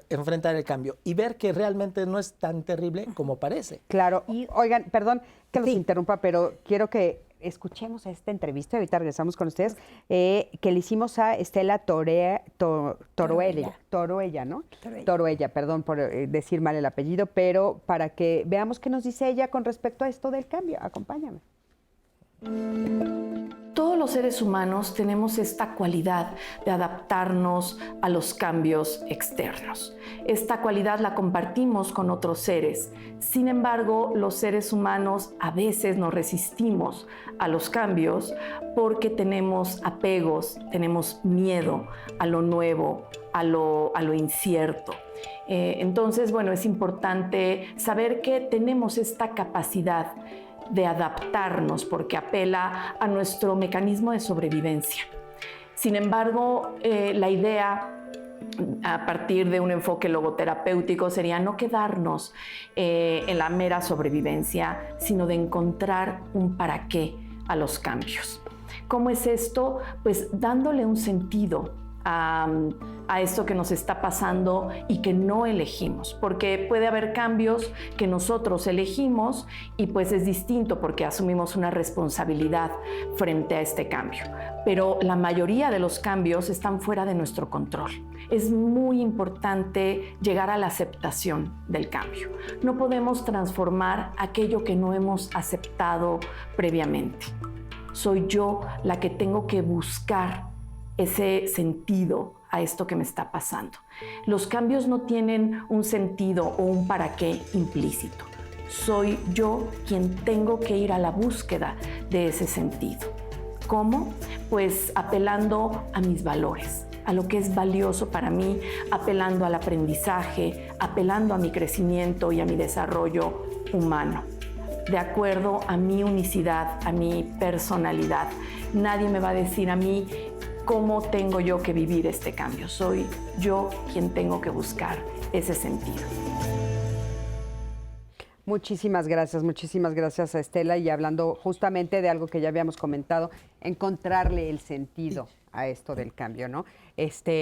enfrentar el cambio y ver que realmente no es tan terrible como parece. Claro. Y, oigan, perdón que los interrumpa, pero quiero que escuchemos esta entrevista, ahorita regresamos con ustedes, que le hicimos a Estela Toroella, ¿no? Toroella, perdón por decir mal el apellido, pero para que veamos qué nos dice ella con respecto a esto del cambio. Acompáñame. Todos los seres humanos tenemos esta cualidad de adaptarnos a los cambios externos. Esta cualidad la compartimos con otros seres. Sin embargo, los seres humanos a veces nos resistimos a los cambios porque tenemos apegos, tenemos miedo a lo nuevo, a lo incierto. Entonces, bueno, es importante saber que tenemos esta capacidad de adaptarnos porque apela a nuestro mecanismo de sobrevivencia. Sin embargo, la idea a partir de un enfoque logoterapéutico sería no quedarnos en la mera sobrevivencia, sino de encontrar un para qué a los cambios. ¿Cómo es esto? Pues dándole un sentido a esto que nos está pasando y que no elegimos, porque puede haber cambios que nosotros elegimos y pues es distinto porque asumimos una responsabilidad frente a este cambio. pero la mayoría de los cambios están fuera de nuestro control. Es muy importante llegar a la aceptación del cambio. No podemos transformar aquello que no hemos aceptado previamente. Soy yo la que tengo que buscar ese sentido a esto que me está pasando. Los cambios no tienen un sentido o un para qué implícito. Soy yo quien tengo que ir a la búsqueda de ese sentido. ¿Cómo? Pues apelando a mis valores, a lo que es valioso para mí, apelando al aprendizaje, apelando a mi crecimiento y a mi desarrollo humano, de acuerdo a mi unicidad, a mi personalidad. Nadie me va a decir a mí cómo tengo yo que vivir este cambio. Soy yo quien tengo que buscar ese sentido. Muchísimas gracias a Estela, y hablando justamente de algo que ya habíamos comentado, encontrarle el sentido a esto del cambio, ¿no?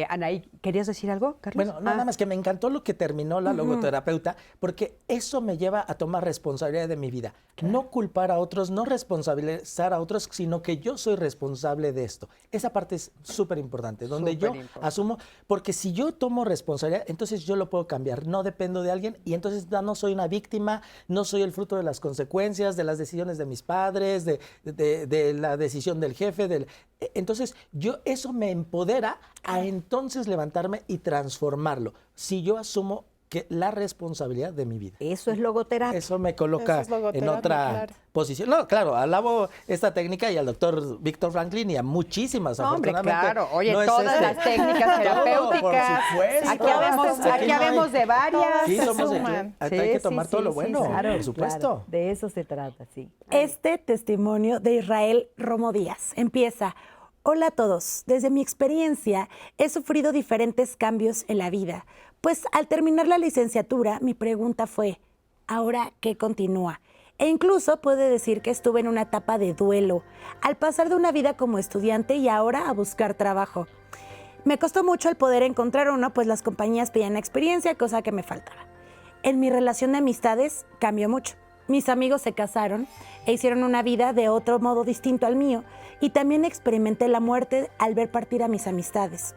Anaí, ¿querías decir algo, Carlos? Bueno, nada más que me encantó lo que terminó la logoterapeuta, porque eso me lleva a tomar responsabilidad de mi vida. Claro. No culpar a otros, no responsabilizar a otros, sino que yo soy responsable de esto. Esa parte es súper importante, donde yo asumo, porque si yo tomo responsabilidad, entonces yo lo puedo cambiar, no dependo de alguien, y entonces no soy una víctima, no soy el fruto de las consecuencias, de las decisiones de mis padres, de la decisión del jefe. Entonces, eso me empodera a entonces levantarme y transformarlo. Si yo asumo que la responsabilidad de mi vida. Eso es logoterapia. Eso me coloca en otra posición. No, claro, alabo esta técnica y al doctor Víctor Franklin y a muchísimas. Hombre, claro. Oye, no todas las técnicas terapéuticas. Por supuesto. Aquí habemos de varias. Sí, hay que tomar todo lo bueno, claro, por supuesto. Claro, de eso se trata, sí. Este testimonio de Israel Romo Díaz empieza: hola a todos, desde mi experiencia he sufrido diferentes cambios en la vida, pues al terminar la licenciatura mi pregunta fue, ¿ahora qué continúa? E incluso puede decir que estuve en una etapa de duelo, al pasar de una vida como estudiante y ahora a buscar trabajo. Me costó mucho el poder encontrar uno, pues las compañías pedían experiencia, cosa que me faltaba. En mi relación de amistades cambió mucho. Mis amigos se casaron e hicieron una vida de otro modo distinto al mío, y también experimenté la muerte al ver partir a mis amistades.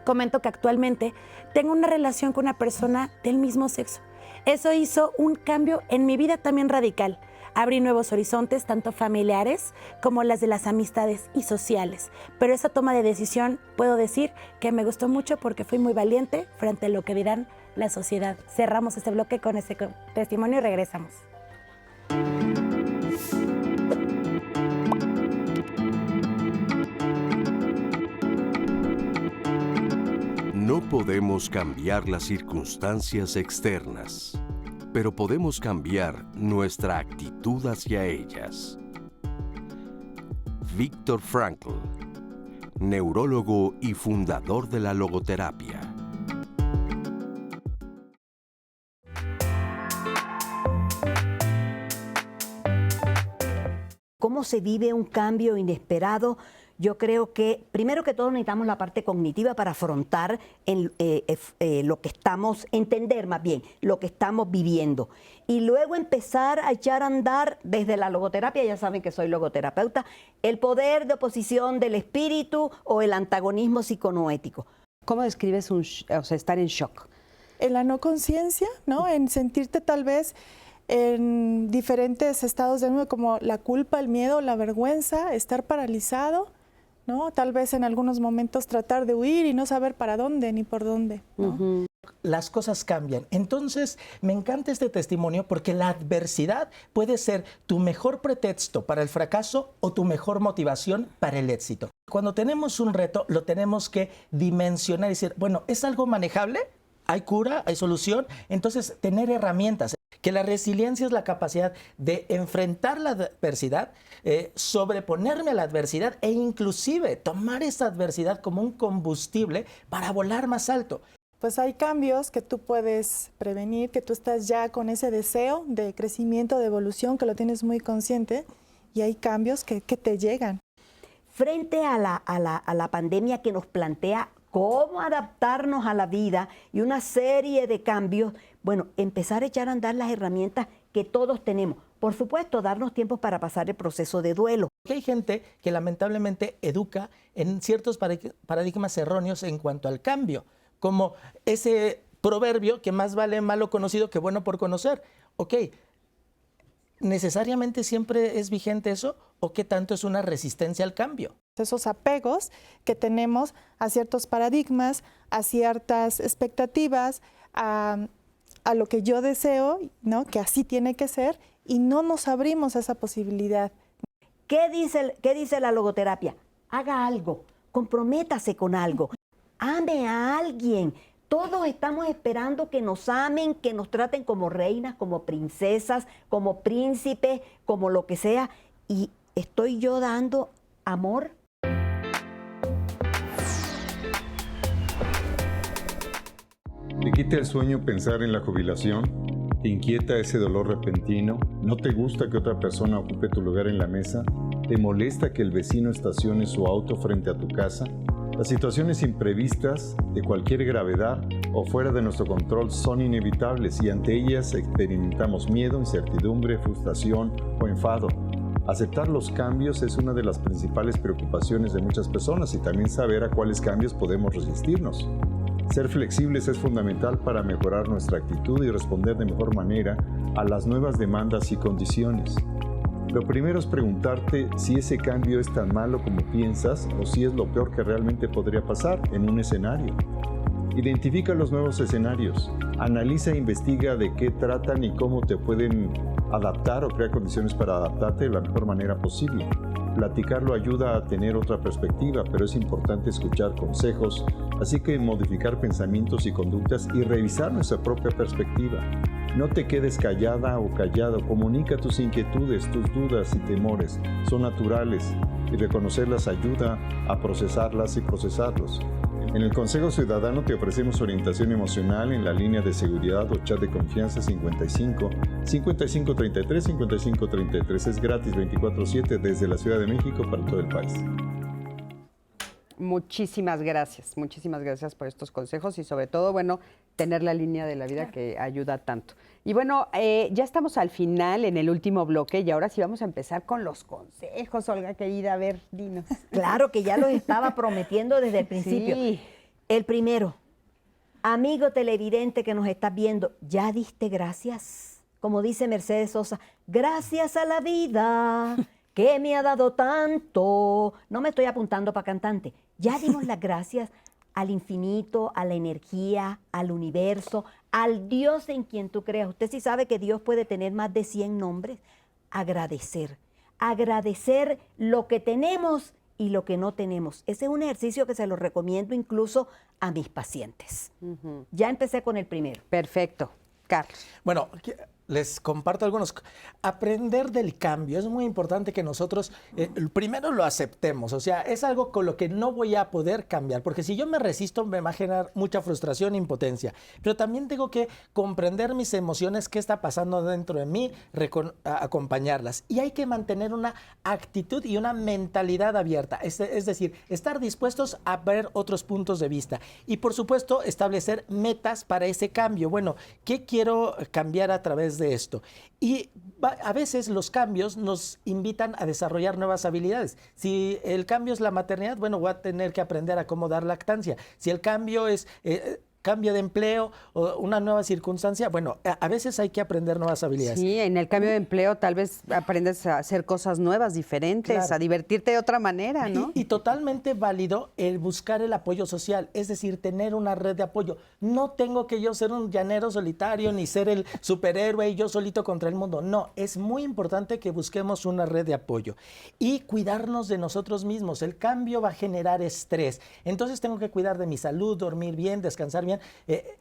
Comento que actualmente tengo una relación con una persona del mismo sexo. Eso hizo un cambio en mi vida también radical. Abrí nuevos horizontes, tanto familiares como las de las amistades y sociales. Pero esa toma de decisión puedo decir que me gustó mucho porque fui muy valiente frente a lo que dirán la sociedad. Cerramos este bloque con ese testimonio y regresamos. No podemos cambiar las circunstancias externas, pero podemos cambiar nuestra actitud hacia ellas. Viktor Frankl, neurólogo y fundador de la logoterapia. ¿Cómo se vive un cambio inesperado? Yo creo que, primero que todo, necesitamos la parte cognitiva para afrontar lo que estamos, entender más bien, lo que estamos viviendo. Y luego empezar a echar a andar desde la logoterapia, ya saben que soy logoterapeuta, el poder de oposición del espíritu o el antagonismo psiconoético. ¿Cómo describes estar en shock? En la no conciencia, ¿no? En sentirte tal vez en diferentes estados de ánimo, como la culpa, el miedo, la vergüenza, estar paralizado, ¿no? Tal vez en algunos momentos tratar de huir y no saber para dónde ni por dónde, ¿no? Las cosas cambian. Entonces, me encanta este testimonio porque la adversidad puede ser tu mejor pretexto para el fracaso o tu mejor motivación para el éxito. Cuando tenemos un reto, lo tenemos que dimensionar y decir, bueno, ¿es algo manejable? ¿Hay cura? ¿Hay solución? Entonces, tener herramientas. Que la resiliencia es la capacidad de enfrentar la adversidad, sobreponerme a la adversidad e inclusive tomar esa adversidad como un combustible para volar más alto. Pues hay cambios que tú puedes prevenir, que tú estás ya con ese deseo de crecimiento, de evolución, que lo tienes muy consciente, y hay cambios que te llegan. Frente a la pandemia que nos plantea cómo adaptarnos a la vida y una serie de cambios, bueno, empezar a echar a andar las herramientas que todos tenemos. Por supuesto, darnos tiempo para pasar el proceso de duelo. Que hay gente que lamentablemente educa en ciertos paradigmas erróneos en cuanto al cambio, como ese proverbio que más vale malo conocido que bueno por conocer. Ok, ¿necesariamente siempre es vigente eso o qué tanto es una resistencia al cambio? Esos apegos que tenemos a ciertos paradigmas, a ciertas expectativas, a lo que yo deseo, ¿no? Que así tiene que ser, y no nos abrimos a esa posibilidad. ¿Qué dice la logoterapia? Haga algo, comprométase con algo, ame a alguien. Todos estamos esperando que nos amen, que nos traten como reinas, como princesas, como príncipes, como lo que sea. ¿Y estoy yo dando amor? ¿Te quita el sueño pensar en la jubilación? ¿Te inquieta ese dolor repentino? ¿No te gusta que otra persona ocupe tu lugar en la mesa? ¿Te molesta que el vecino estacione su auto frente a tu casa? Las situaciones imprevistas, de cualquier gravedad o fuera de nuestro control, son inevitables y ante ellas experimentamos miedo, incertidumbre, frustración o enfado. Aceptar los cambios es una de las principales preocupaciones de muchas personas y también saber a cuáles cambios podemos resistirnos. Ser flexibles es fundamental para mejorar nuestra actitud y responder de mejor manera a las nuevas demandas y condiciones. Lo primero es preguntarte si ese cambio es tan malo como piensas o si es lo peor que realmente podría pasar en un escenario. Identifica los nuevos escenarios, analiza e investiga de qué tratan y cómo te pueden adaptar o crear condiciones para adaptarte de la mejor manera posible. Platicarlo ayuda a tener otra perspectiva, pero es importante escuchar consejos, así que modificar pensamientos y conductas y revisar nuestra propia perspectiva. No te quedes callada o callado, comunica tus inquietudes, tus dudas y temores. Son naturales y reconocerlas ayuda a procesarlas y procesarlos. En el Consejo Ciudadano te ofrecemos orientación emocional en la línea de seguridad o chat de confianza 55 5533 5533. Es gratis 24/7 desde la Ciudad de México para todo el país. Muchísimas gracias por estos consejos y sobre todo, bueno, tener la línea de la vida que ayuda tanto. Y bueno, ya estamos al final, en el último bloque, y ahora sí vamos a empezar con los consejos, Olga, querida, a ver, dinos. Claro que ya los estaba prometiendo desde el principio. Sí. El primero, amigo televidente que nos estás viendo, ¿ya diste gracias? Como dice Mercedes Sosa, gracias a la vida que me ha dado tanto. No me estoy apuntando para cantante. Ya dimos las gracias al infinito, a la energía, al universo, al Dios en quien tú creas. Usted sí sabe que Dios puede tener más de 100 nombres. Agradecer. Agradecer lo que tenemos y lo que no tenemos. Ese es un ejercicio que se lo recomiendo incluso a mis pacientes. Ya empecé con el primero. Perfecto. Carlos. Bueno, les comparto algunos. Aprender del cambio. Es muy importante que nosotros primero lo aceptemos. O sea, es algo con lo que no voy a poder cambiar. Porque si yo me resisto, me va a generar mucha frustración e impotencia. Pero también tengo que comprender mis emociones, qué está pasando dentro de mí, acompañarlas. Y hay que mantener una actitud y una mentalidad abierta. Es decir, estar dispuestos a ver otros puntos de vista. Y por supuesto, establecer metas para ese cambio. Bueno, ¿qué quiero cambiar a través de esto? Y a veces los cambios nos invitan a desarrollar nuevas habilidades. Si el cambio es la maternidad, bueno, voy a tener que aprender a cómo dar lactancia. Si el cambio es cambio de empleo o una nueva circunstancia, bueno, a veces hay que aprender nuevas habilidades. Sí, en el cambio de empleo tal vez aprendes a hacer cosas nuevas, diferentes, claro, a divertirte de otra manera, ¿no? Y totalmente válido el buscar el apoyo social, es decir, tener una red de apoyo. No tengo que yo ser un llanero solitario ni ser el superhéroe y yo solito contra el mundo. No, es muy importante que busquemos una red de apoyo y cuidarnos de nosotros mismos. El cambio va a generar estrés, entonces tengo que cuidar de mi salud, dormir bien, descansar bien,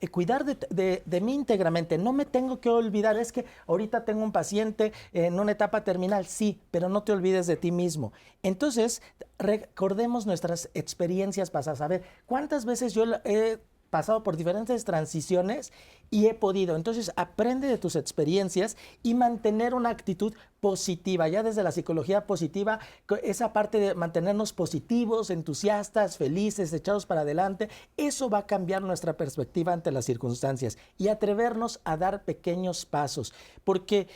cuidar de mí íntegramente. No me tengo que olvidar, es que ahorita tengo un paciente en una etapa terminal, sí, pero no te olvides de ti mismo. Entonces, recordemos nuestras experiencias pasadas. A ver, ¿cuántas veces yo he pasado por diferentes transiciones y he podido. Entonces, aprende de tus experiencias y mantener una actitud positiva. Ya desde la psicología positiva, esa parte de mantenernos positivos, entusiastas, felices, echados para adelante, eso va a cambiar nuestra perspectiva ante las circunstancias y atrevernos a dar pequeños pasos. Porque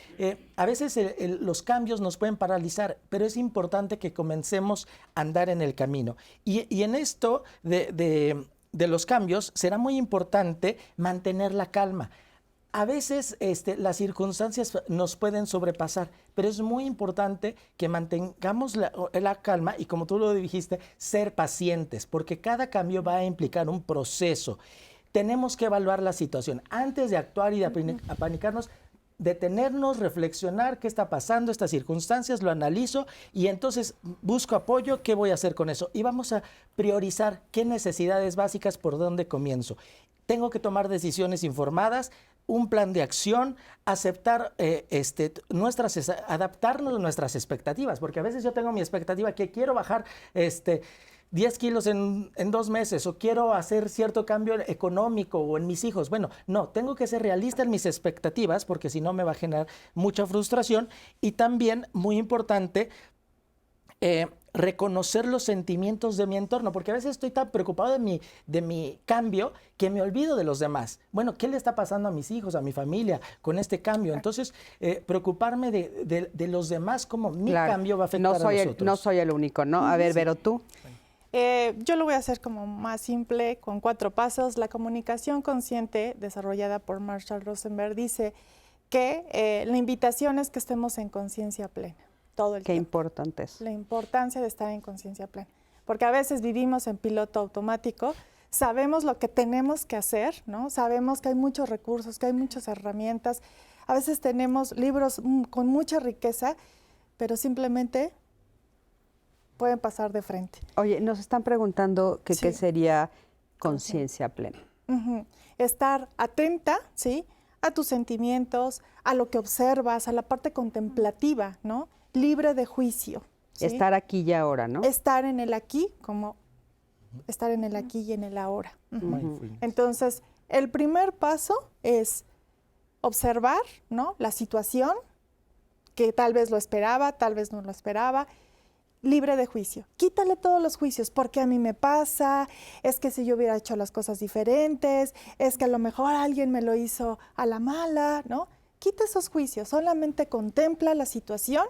a veces los cambios nos pueden paralizar, pero es importante que comencemos a andar en el camino. Y en esto de los cambios, será muy importante mantener la calma. A veces las circunstancias nos pueden sobrepasar, pero es muy importante que mantengamos la calma y, como tú lo dijiste, ser pacientes, porque cada cambio va a implicar un proceso. Tenemos que evaluar la situación. Antes de actuar y de apanicarnos, detenernos, reflexionar qué está pasando, estas circunstancias, lo analizo y entonces busco apoyo, qué voy a hacer con eso. Y vamos a priorizar qué necesidades básicas, por dónde comienzo. Tengo que tomar decisiones informadas, un plan de acción, aceptar adaptarnos a nuestras expectativas, porque a veces yo tengo mi expectativa que quiero bajar 10 kilos en 2 meses o quiero hacer cierto cambio económico o en mis hijos. Bueno, no, tengo que ser realista en mis expectativas porque si no me va a generar mucha frustración. Y también, muy importante, reconocer los sentimientos de mi entorno, porque a veces estoy tan preocupado de mi cambio que me olvido de los demás. Bueno, ¿qué le está pasando a mis hijos, a mi familia con este cambio? Entonces, preocuparme de los demás, cómo mi cambio va a afectar a nosotros. No soy el único, ¿no? A ver, Vero, tú. Yo lo voy a hacer como más simple, con 4 pasos. La comunicación consciente, desarrollada por Marshall Rosenberg, dice que la invitación es que estemos en conciencia plena todo el tiempo. Qué importante es. La importancia de estar en conciencia plena. Porque a veces vivimos en piloto automático, sabemos lo que tenemos que hacer, ¿no? Sabemos que hay muchos recursos, que hay muchas herramientas. A veces tenemos libros con mucha riqueza, pero simplemente pueden pasar de frente. Oye, nos están preguntando que qué sería conciencia plena. Estar atenta, ¿sí?, a tus sentimientos, a lo que observas, a la parte contemplativa, ¿no? Libre de juicio. ¿sí? Estar aquí y ahora, ¿no? Estar en el aquí, como estar en el aquí y en el ahora. Entonces, el primer paso es observar, ¿no?, la situación, que tal vez lo esperaba, tal vez no lo esperaba, libre de juicio. Quítale todos los juicios, porque a mí me pasa, es que si yo hubiera hecho las cosas diferentes, es que a lo mejor alguien me lo hizo a la mala, ¿no? Quita esos juicios, solamente contempla la situación.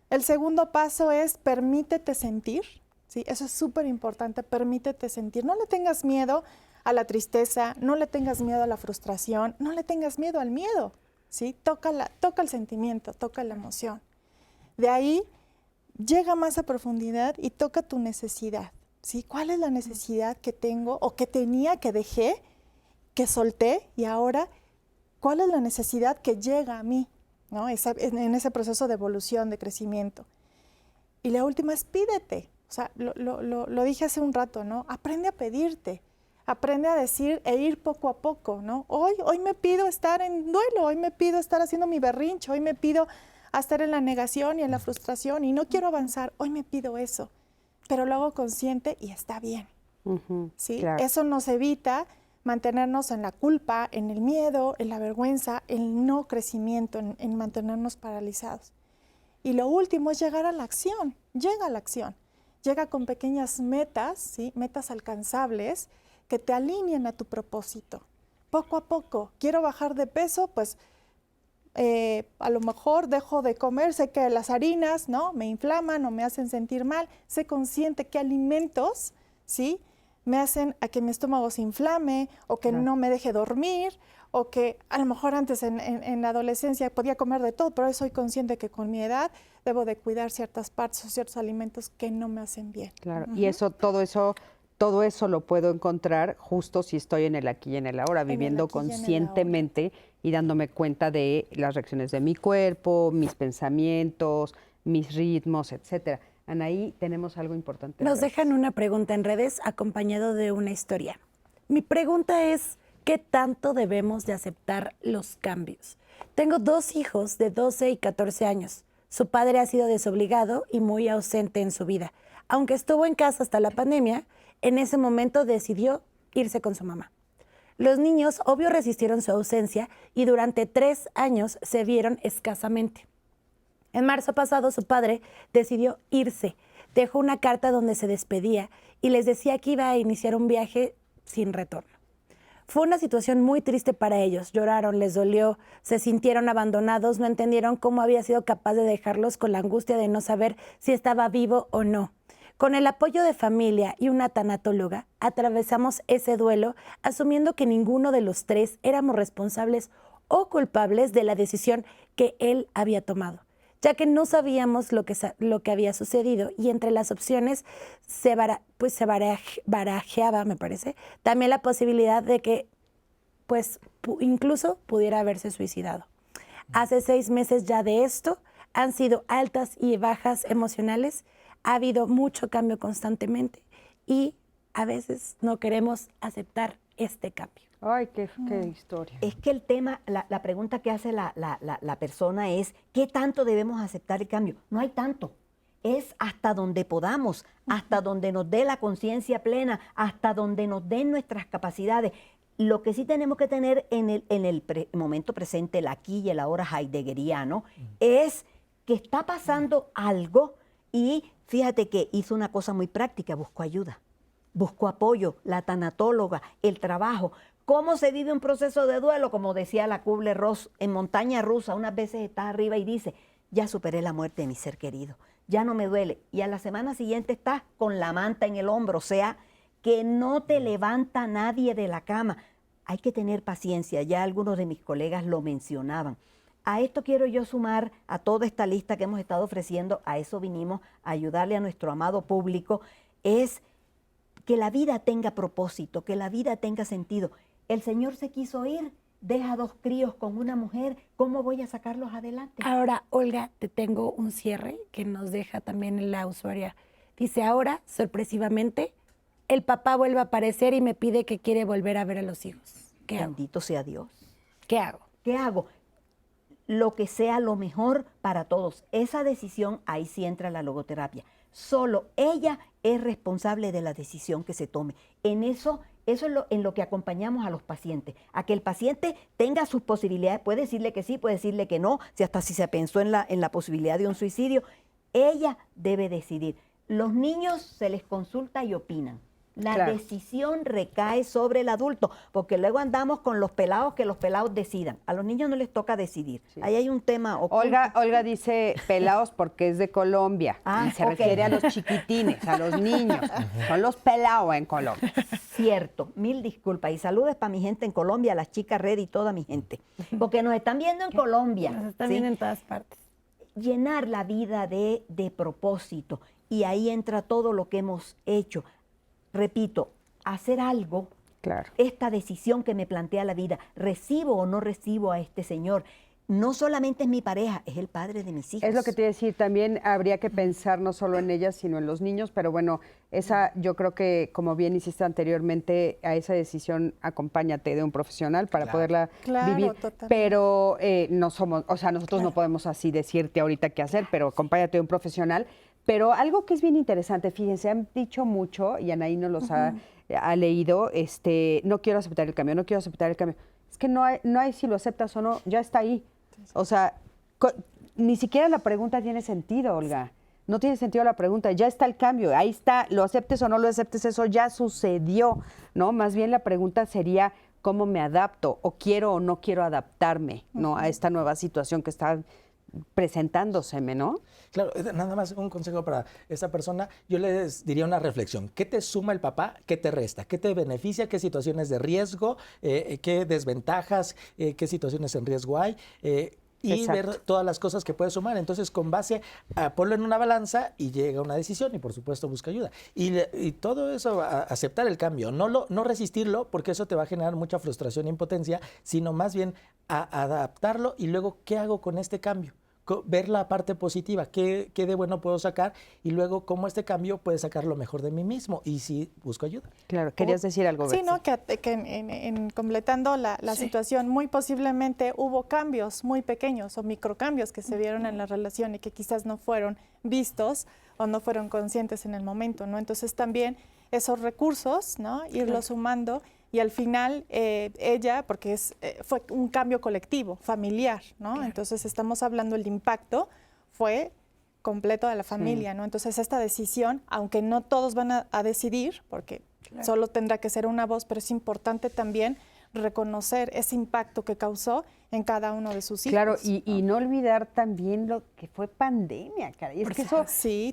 El segundo paso es permítete sentir, ¿sí? Eso es súper importante, permítete sentir. No le tengas miedo a la tristeza, no le tengas miedo a la frustración, no le tengas miedo al miedo, ¿sí? Toca el sentimiento, toca la emoción. De ahí llega más a profundidad y toca tu necesidad, ¿sí? ¿Cuál es la necesidad que tengo o que tenía, que dejé, que solté y ahora cuál es la necesidad que llega a mí, ¿no? En ese proceso de evolución, de crecimiento? Y la última es pídete. O sea, lo dije hace un rato, ¿no? Aprende a pedirte, aprende a decir e ir poco a poco, ¿no? Hoy me pido estar en duelo, hoy me pido estar haciendo mi berrinche, hoy me pido a estar en la negación y en la frustración y no quiero avanzar, hoy me pido eso, pero lo hago consciente y está bien. ¿Sí? Claro. Eso nos evita mantenernos en la culpa, en el miedo, en la vergüenza, en el no crecimiento, en mantenernos paralizados. Y lo último es llegar a la acción, llega a la acción, llega con pequeñas metas, ¿sí? Metas alcanzables que te alineen a tu propósito. Poco a poco, quiero bajar de peso, pues a lo mejor dejo de comer, sé que las harinas, ¿no?, me inflaman o me hacen sentir mal. Sé consciente qué alimentos, ¿sí?, me hacen a que mi estómago se inflame o que no me deje dormir o que a lo mejor antes en la adolescencia podía comer de todo, pero hoy soy consciente que con mi edad debo de cuidar ciertas partes o ciertos alimentos que no me hacen bien. Claro, y todo eso lo puedo encontrar justo si estoy en el aquí y en el ahora, viviendo conscientemente y dándome cuenta de las reacciones de mi cuerpo, mis pensamientos, mis ritmos, etcétera. Anaí, tenemos algo importante. Nos dejan una pregunta en redes acompañado de una historia. Mi pregunta es, ¿qué tanto debemos de aceptar los cambios? Tengo 2 hijos de 12 y 14 años. Su padre ha sido desobligado y muy ausente en su vida. Aunque estuvo en casa hasta la pandemia, en ese momento decidió irse con su mamá. Los niños, obvio, resistieron su ausencia y durante 3 años se vieron escasamente. En marzo pasado, su padre decidió irse. Dejó una carta donde se despedía y les decía que iba a iniciar un viaje sin retorno. Fue una situación muy triste para ellos. Lloraron, les dolió, se sintieron abandonados, no entendieron cómo había sido capaz de dejarlos con la angustia de no saber si estaba vivo o no. Con el apoyo de familia y una tanatóloga, atravesamos ese duelo asumiendo que ninguno de los 3 éramos responsables o culpables de la decisión que él había tomado, ya que no sabíamos lo que había sucedido y entre las opciones se barajeaba, me parece, también la posibilidad de que pues incluso pudiera haberse suicidado. Hace 6 meses ya de esto, han sido altas y bajas emocionales, ha habido mucho cambio constantemente y a veces no queremos aceptar este cambio. Ay, qué historia. Es que el tema, la pregunta que hace la persona es, ¿qué tanto debemos aceptar el cambio? No hay tanto. Es hasta donde podamos, hasta donde nos dé la conciencia plena, hasta donde nos den nuestras capacidades. Lo que sí tenemos que tener en el momento presente, el aquí y el ahora heideggeriano, es que está pasando algo y fíjate que hizo una cosa muy práctica, buscó ayuda, buscó apoyo, la tanatóloga, el trabajo. ¿Cómo se vive un proceso de duelo? Como decía la Kubler-Ross, en montaña rusa, unas veces estás arriba y dice, ya superé la muerte de mi ser querido, ya no me duele. Y a la semana siguiente estás con la manta en el hombro, o sea, que no te levanta nadie de la cama. Hay que tener paciencia, ya algunos de mis colegas lo mencionaban. A esto quiero yo sumar a toda esta lista que hemos estado ofreciendo, a eso vinimos, a ayudarle a nuestro amado público, es que la vida tenga propósito, que la vida tenga sentido. El Señor se quiso ir, deja 2 críos con una mujer, ¿cómo voy a sacarlos adelante? Ahora, Olga, te tengo un cierre que nos deja también la usuaria. Dice, ahora, sorpresivamente, el papá vuelve a aparecer y me pide que quiere volver a ver a los hijos. ¿Qué hago? Bendito sea Dios. ¿Qué hago? ¿Qué hago? Lo que sea lo mejor para todos. Esa decisión, ahí sí entra la logoterapia. Solo ella es responsable de la decisión que se tome. En eso es en lo que acompañamos a los pacientes. A que el paciente tenga sus posibilidades. Puede decirle que sí, puede decirle que no. Hasta si se pensó en la posibilidad de un suicidio. Ella debe decidir. Los niños se les consulta y opinan. La decisión recae sobre el adulto, porque luego andamos con los pelados, que los pelados decidan. A los niños no les toca decidir. Sí. Ahí hay un tema oculto. Olga dice pelados porque es de Colombia y se refiere a los chiquitines, a los niños. Son los pelados en Colombia. Cierto, 1000 disculpas. Y saludos para mi gente en Colombia, las chicas Red y toda mi gente. Porque nos están viendo en Colombia. Nos están viendo en todas partes. Llenar la vida de propósito. Y ahí entra todo lo que hemos hecho. Repito, hacer algo, esta decisión que me plantea la vida, ¿recibo o no recibo a este señor? No solamente es mi pareja, es el padre de mis hijos. Es lo que te iba a decir, también habría que pensar no solo en ellas, sino en los niños, pero bueno, esa yo creo que, como bien hiciste anteriormente, a esa decisión acompáñate de un profesional para poderla vivir. Totalmente. Pero no somos, o sea, nosotros no podemos así decirte ahorita qué hacer, pero acompáñate de un profesional. Pero algo que es bien interesante, fíjense, han dicho mucho, y Anaí nos los ha leído, no quiero aceptar el cambio, no quiero aceptar el cambio. Es que no hay si lo aceptas o no, ya está ahí. O sea, ni siquiera la pregunta tiene sentido, Olga. No tiene sentido la pregunta, ya está el cambio, ahí está, lo aceptes o no lo aceptes, eso ya sucedió, ¿no? Más bien la pregunta sería, ¿cómo me adapto? ¿O quiero o no quiero adaptarme, ¿no? A esta nueva situación que está presentándoseme, ¿no? Claro, nada más un consejo para esta persona. Yo les diría una reflexión. ¿Qué te suma el papá? ¿Qué te resta? ¿Qué te beneficia? ¿Qué situaciones de riesgo? ¿Qué desventajas? ¿Qué situaciones en riesgo hay? Y ver todas las cosas que puede sumar. Entonces, con base a ponlo en una balanza y llega a una decisión y, por supuesto, busca ayuda. Y todo eso, aceptar el cambio, no resistirlo, porque eso te va a generar mucha frustración e impotencia, sino más bien a adaptarlo y luego, ¿qué hago con este cambio? Ver la parte positiva, qué de bueno puedo sacar y luego cómo este cambio puede sacar lo mejor de mí mismo y si busco ayuda. Claro, querías decir algo, Betsy. Sí, ¿no? Que en completando la situación, muy posiblemente hubo cambios muy pequeños o microcambios que se vieron en la relación y que quizás no fueron vistos o no fueron conscientes en el momento, ¿no? Entonces también esos recursos, ¿no? Irlos sumando y al final ella, porque fue un cambio colectivo, familiar, ¿no? Entonces estamos hablando del impacto, fue completo de la familia, ¿no? Entonces esta decisión, aunque no todos van a decidir, porque solo tendrá que ser una voz, pero es importante también reconocer ese impacto que causó en cada uno de sus hijos. Claro, y no olvidar también lo que fue pandemia, caray. Es que eso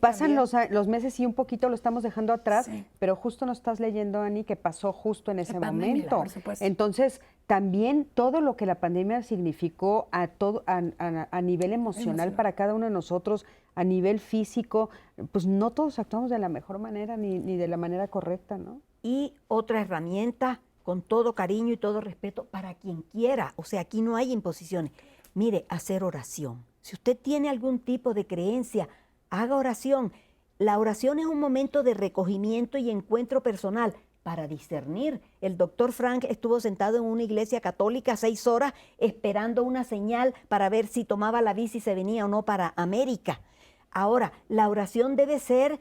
pasan los meses y un poquito lo estamos dejando atrás, pero justo nos estás leyendo, Ani, que pasó justo en ese momento. Por supuesto. Entonces, también todo lo que la pandemia significó a nivel emocional para cada uno de nosotros, a nivel físico, pues no todos actuamos de la mejor manera ni de la manera correcta, ¿no? Y otra herramienta, con todo cariño y todo respeto para quien quiera. O sea, aquí no hay imposiciones. Mire, hacer oración. Si usted tiene algún tipo de creencia, haga oración. La oración es un momento de recogimiento y encuentro personal para discernir. El doctor Frank estuvo sentado en una iglesia católica 6 horas esperando una señal para ver si tomaba la bici y se venía o no para América. Ahora, la oración debe ser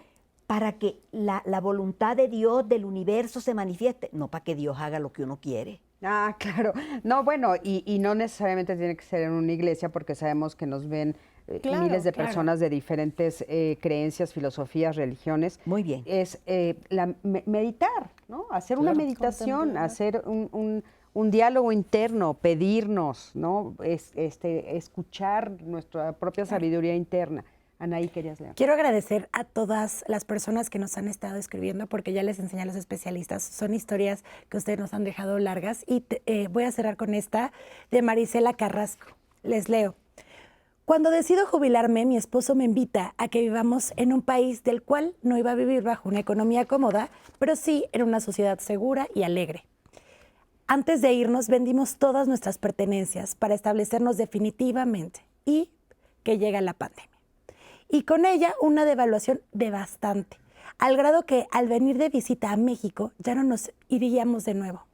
para que la voluntad de Dios, del universo, se manifieste, no para que Dios haga lo que uno quiere. Ah, claro. No, bueno, y no necesariamente tiene que ser en una iglesia porque sabemos que nos ven miles de personas de diferentes creencias, filosofías, religiones. Muy bien. Es meditar, ¿no? Hacer una meditación, hacer un diálogo interno, pedirnos, ¿no? Escuchar nuestra propia sabiduría interna. Anaí, querías leer. Quiero agradecer a todas las personas que nos han estado escribiendo, porque ya les enseñé a los especialistas. Son historias que ustedes nos han dejado largas. Y voy a cerrar con esta de Marisela Carrasco. Les leo. Cuando decido jubilarme, mi esposo me invita a que vivamos en un país del cual no iba a vivir bajo una economía cómoda, pero sí en una sociedad segura y alegre. Antes de irnos, vendimos todas nuestras pertenencias para establecernos definitivamente y que llega la pandemia. Y con ella una devaluación devastante, al grado que al venir de visita a México ya no nos iríamos de nuevo.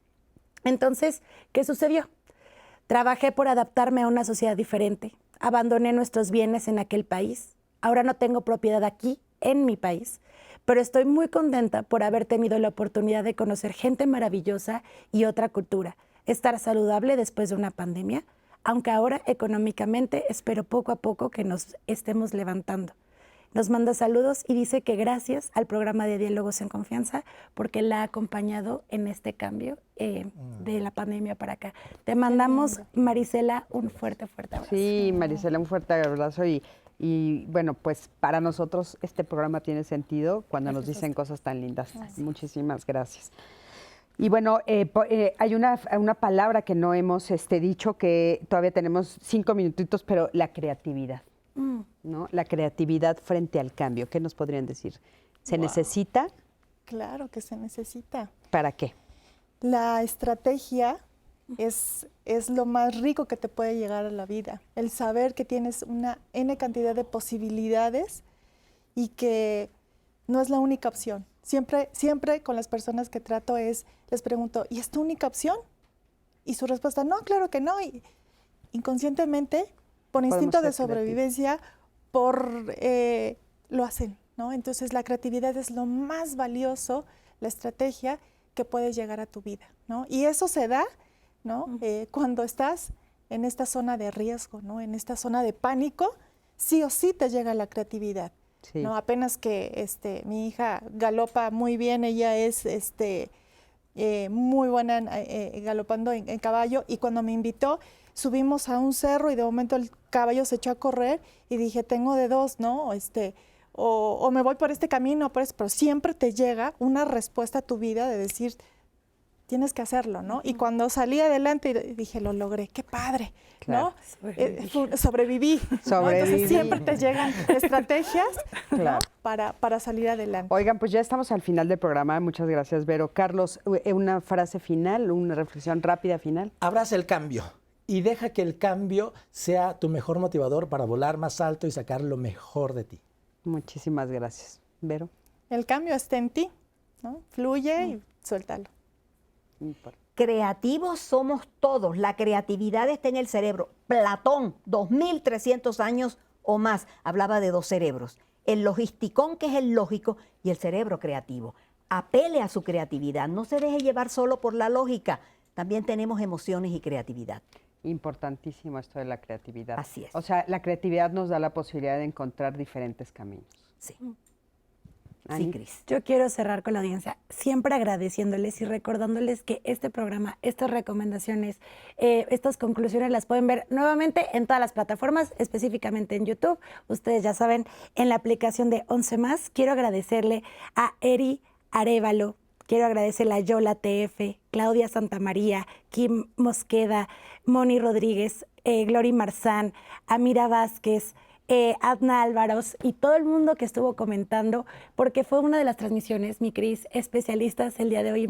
Entonces, ¿qué sucedió? Trabajé por adaptarme a una sociedad diferente, abandoné nuestros bienes en aquel país, ahora no tengo propiedad aquí, en mi país, pero estoy muy contenta por haber tenido la oportunidad de conocer gente maravillosa y otra cultura, estar saludable después de una pandemia, aunque ahora económicamente espero poco a poco que nos estemos levantando. Nos manda saludos y dice que gracias al programa de Diálogos en Confianza porque la ha acompañado en este cambio de la pandemia para acá. Te mandamos, Marisela, un fuerte, fuerte abrazo. Sí, Marisela, un fuerte abrazo y bueno, pues para nosotros este programa tiene sentido cuando nos dicen cosas tan lindas. Gracias. Muchísimas gracias. Y bueno, hay una palabra que no hemos dicho, que todavía tenemos 5 minutitos, pero la creatividad, ¿no? La creatividad frente al cambio. ¿Qué nos podrían decir? ¿Se necesita? Claro que se necesita. ¿Para qué? La estrategia es lo más rico que te puede llegar a la vida. El saber que tienes una N cantidad de posibilidades y que no es la única opción. Siempre con las personas que trato les pregunto, ¿y es tu única opción? Y su respuesta, no, claro que no. Y inconscientemente, por instinto de sobrevivencia, lo hacen, ¿no? Entonces la creatividad es lo más valioso, la estrategia que puede llegar a tu vida, ¿no? Y eso se da, ¿no? Cuando estás en esta zona de riesgo, ¿no? En esta zona de pánico, sí o sí te llega la creatividad. Sí. ¿No? Apenas que mi hija galopa muy bien, ella es muy buena galopando en caballo, y cuando me invitó subimos a un cerro y de momento el caballo se echó a correr y dije, tengo de dos, ¿no? O me voy por este camino, pero siempre te llega una respuesta a tu vida de decir, tienes que hacerlo, ¿no? Y cuando salí adelante dije, lo logré, qué padre, ¿no? Claro. Sobreviví. ¿No? Entonces siempre te llegan estrategias, claro, ¿no? para salir adelante. Oigan, pues ya estamos al final del programa. Muchas gracias, Vero. Carlos, una frase final, una reflexión rápida final. Abraza el cambio y deja que el cambio sea tu mejor motivador para volar más alto y sacar lo mejor de ti. Muchísimas gracias. Vero. El cambio está en ti, ¿no? Fluye y suéltalo. Creativos somos todos, la creatividad está en el cerebro. Platón, 2300 años o más, hablaba de 2 cerebros, el logisticón, que es el lógico, y el cerebro creativo. apele a su creatividad, no se deje llevar solo por la lógica, también tenemos emociones y creatividad. Importantísimo esto de la creatividad. Así es. O sea, la creatividad nos da la posibilidad de encontrar diferentes caminos. Sí. Ani. Sí, Cris. Yo quiero cerrar con la audiencia, siempre agradeciéndoles y recordándoles que este programa, estas recomendaciones, estas conclusiones las pueden ver nuevamente en todas las plataformas, específicamente en YouTube. Ustedes ya saben, en la aplicación de 11 Más. Quiero agradecerle a Eri Arévalo, quiero agradecerle a Yola TF, Claudia Santamaría, Kim Mosqueda, Moni Rodríguez, Glory Marzán, Amira Vázquez, Adna Álvaros y todo el mundo que estuvo comentando, porque fue una de las transmisiones, mi Cris, especialistas el día de hoy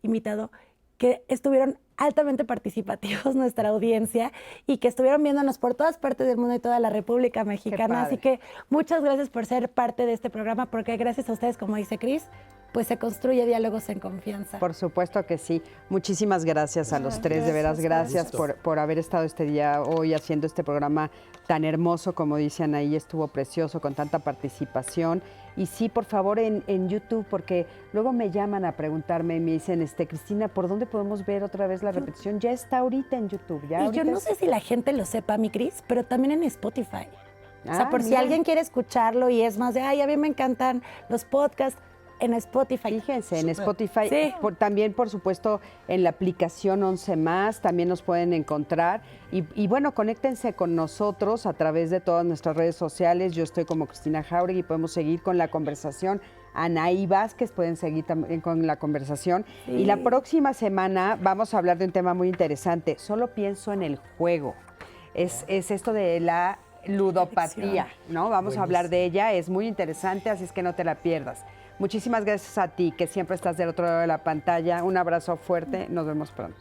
invitado, que estuvieron altamente participativos nuestra audiencia y que estuvieron viéndonos por todas partes del mundo y toda la República Mexicana. Así que muchas gracias por ser parte de este programa, porque gracias a ustedes, como dice Cris, pues se construye diálogos en confianza. Por supuesto que sí. Muchísimas gracias a los tres, de veras, gracias por haber estado este día hoy haciendo este programa tan hermoso, como dicen ahí, estuvo precioso, con tanta participación. Y sí, por favor, en YouTube, porque luego me llaman a preguntarme y me dicen, Cristina, ¿por dónde podemos ver otra vez la repetición? Ya está ahorita en YouTube. Y yo no sé si la gente lo sepa, mi Cris, pero también en Spotify. O sea, por si alguien quiere escucharlo y es más de, ay, a mí me encantan los podcasts, en Spotify. Fíjense, en Spotify. Sí. También, por supuesto, en la aplicación 11 Más, también nos pueden encontrar. Y bueno, conéctense con nosotros a través de todas nuestras redes sociales. Yo estoy como Cristina Jauregui y podemos seguir con la conversación. Anaí Vázquez pueden seguir también con la conversación. Sí. Y la próxima semana vamos a hablar de un tema muy interesante. Solo pienso en el juego. Es esto de la ludopatía, ¿no? Vamos a hablar de ella. Es muy interesante, así es que no te la pierdas. Muchísimas gracias a ti, que siempre estás del otro lado de la pantalla. Un abrazo fuerte. Nos vemos pronto.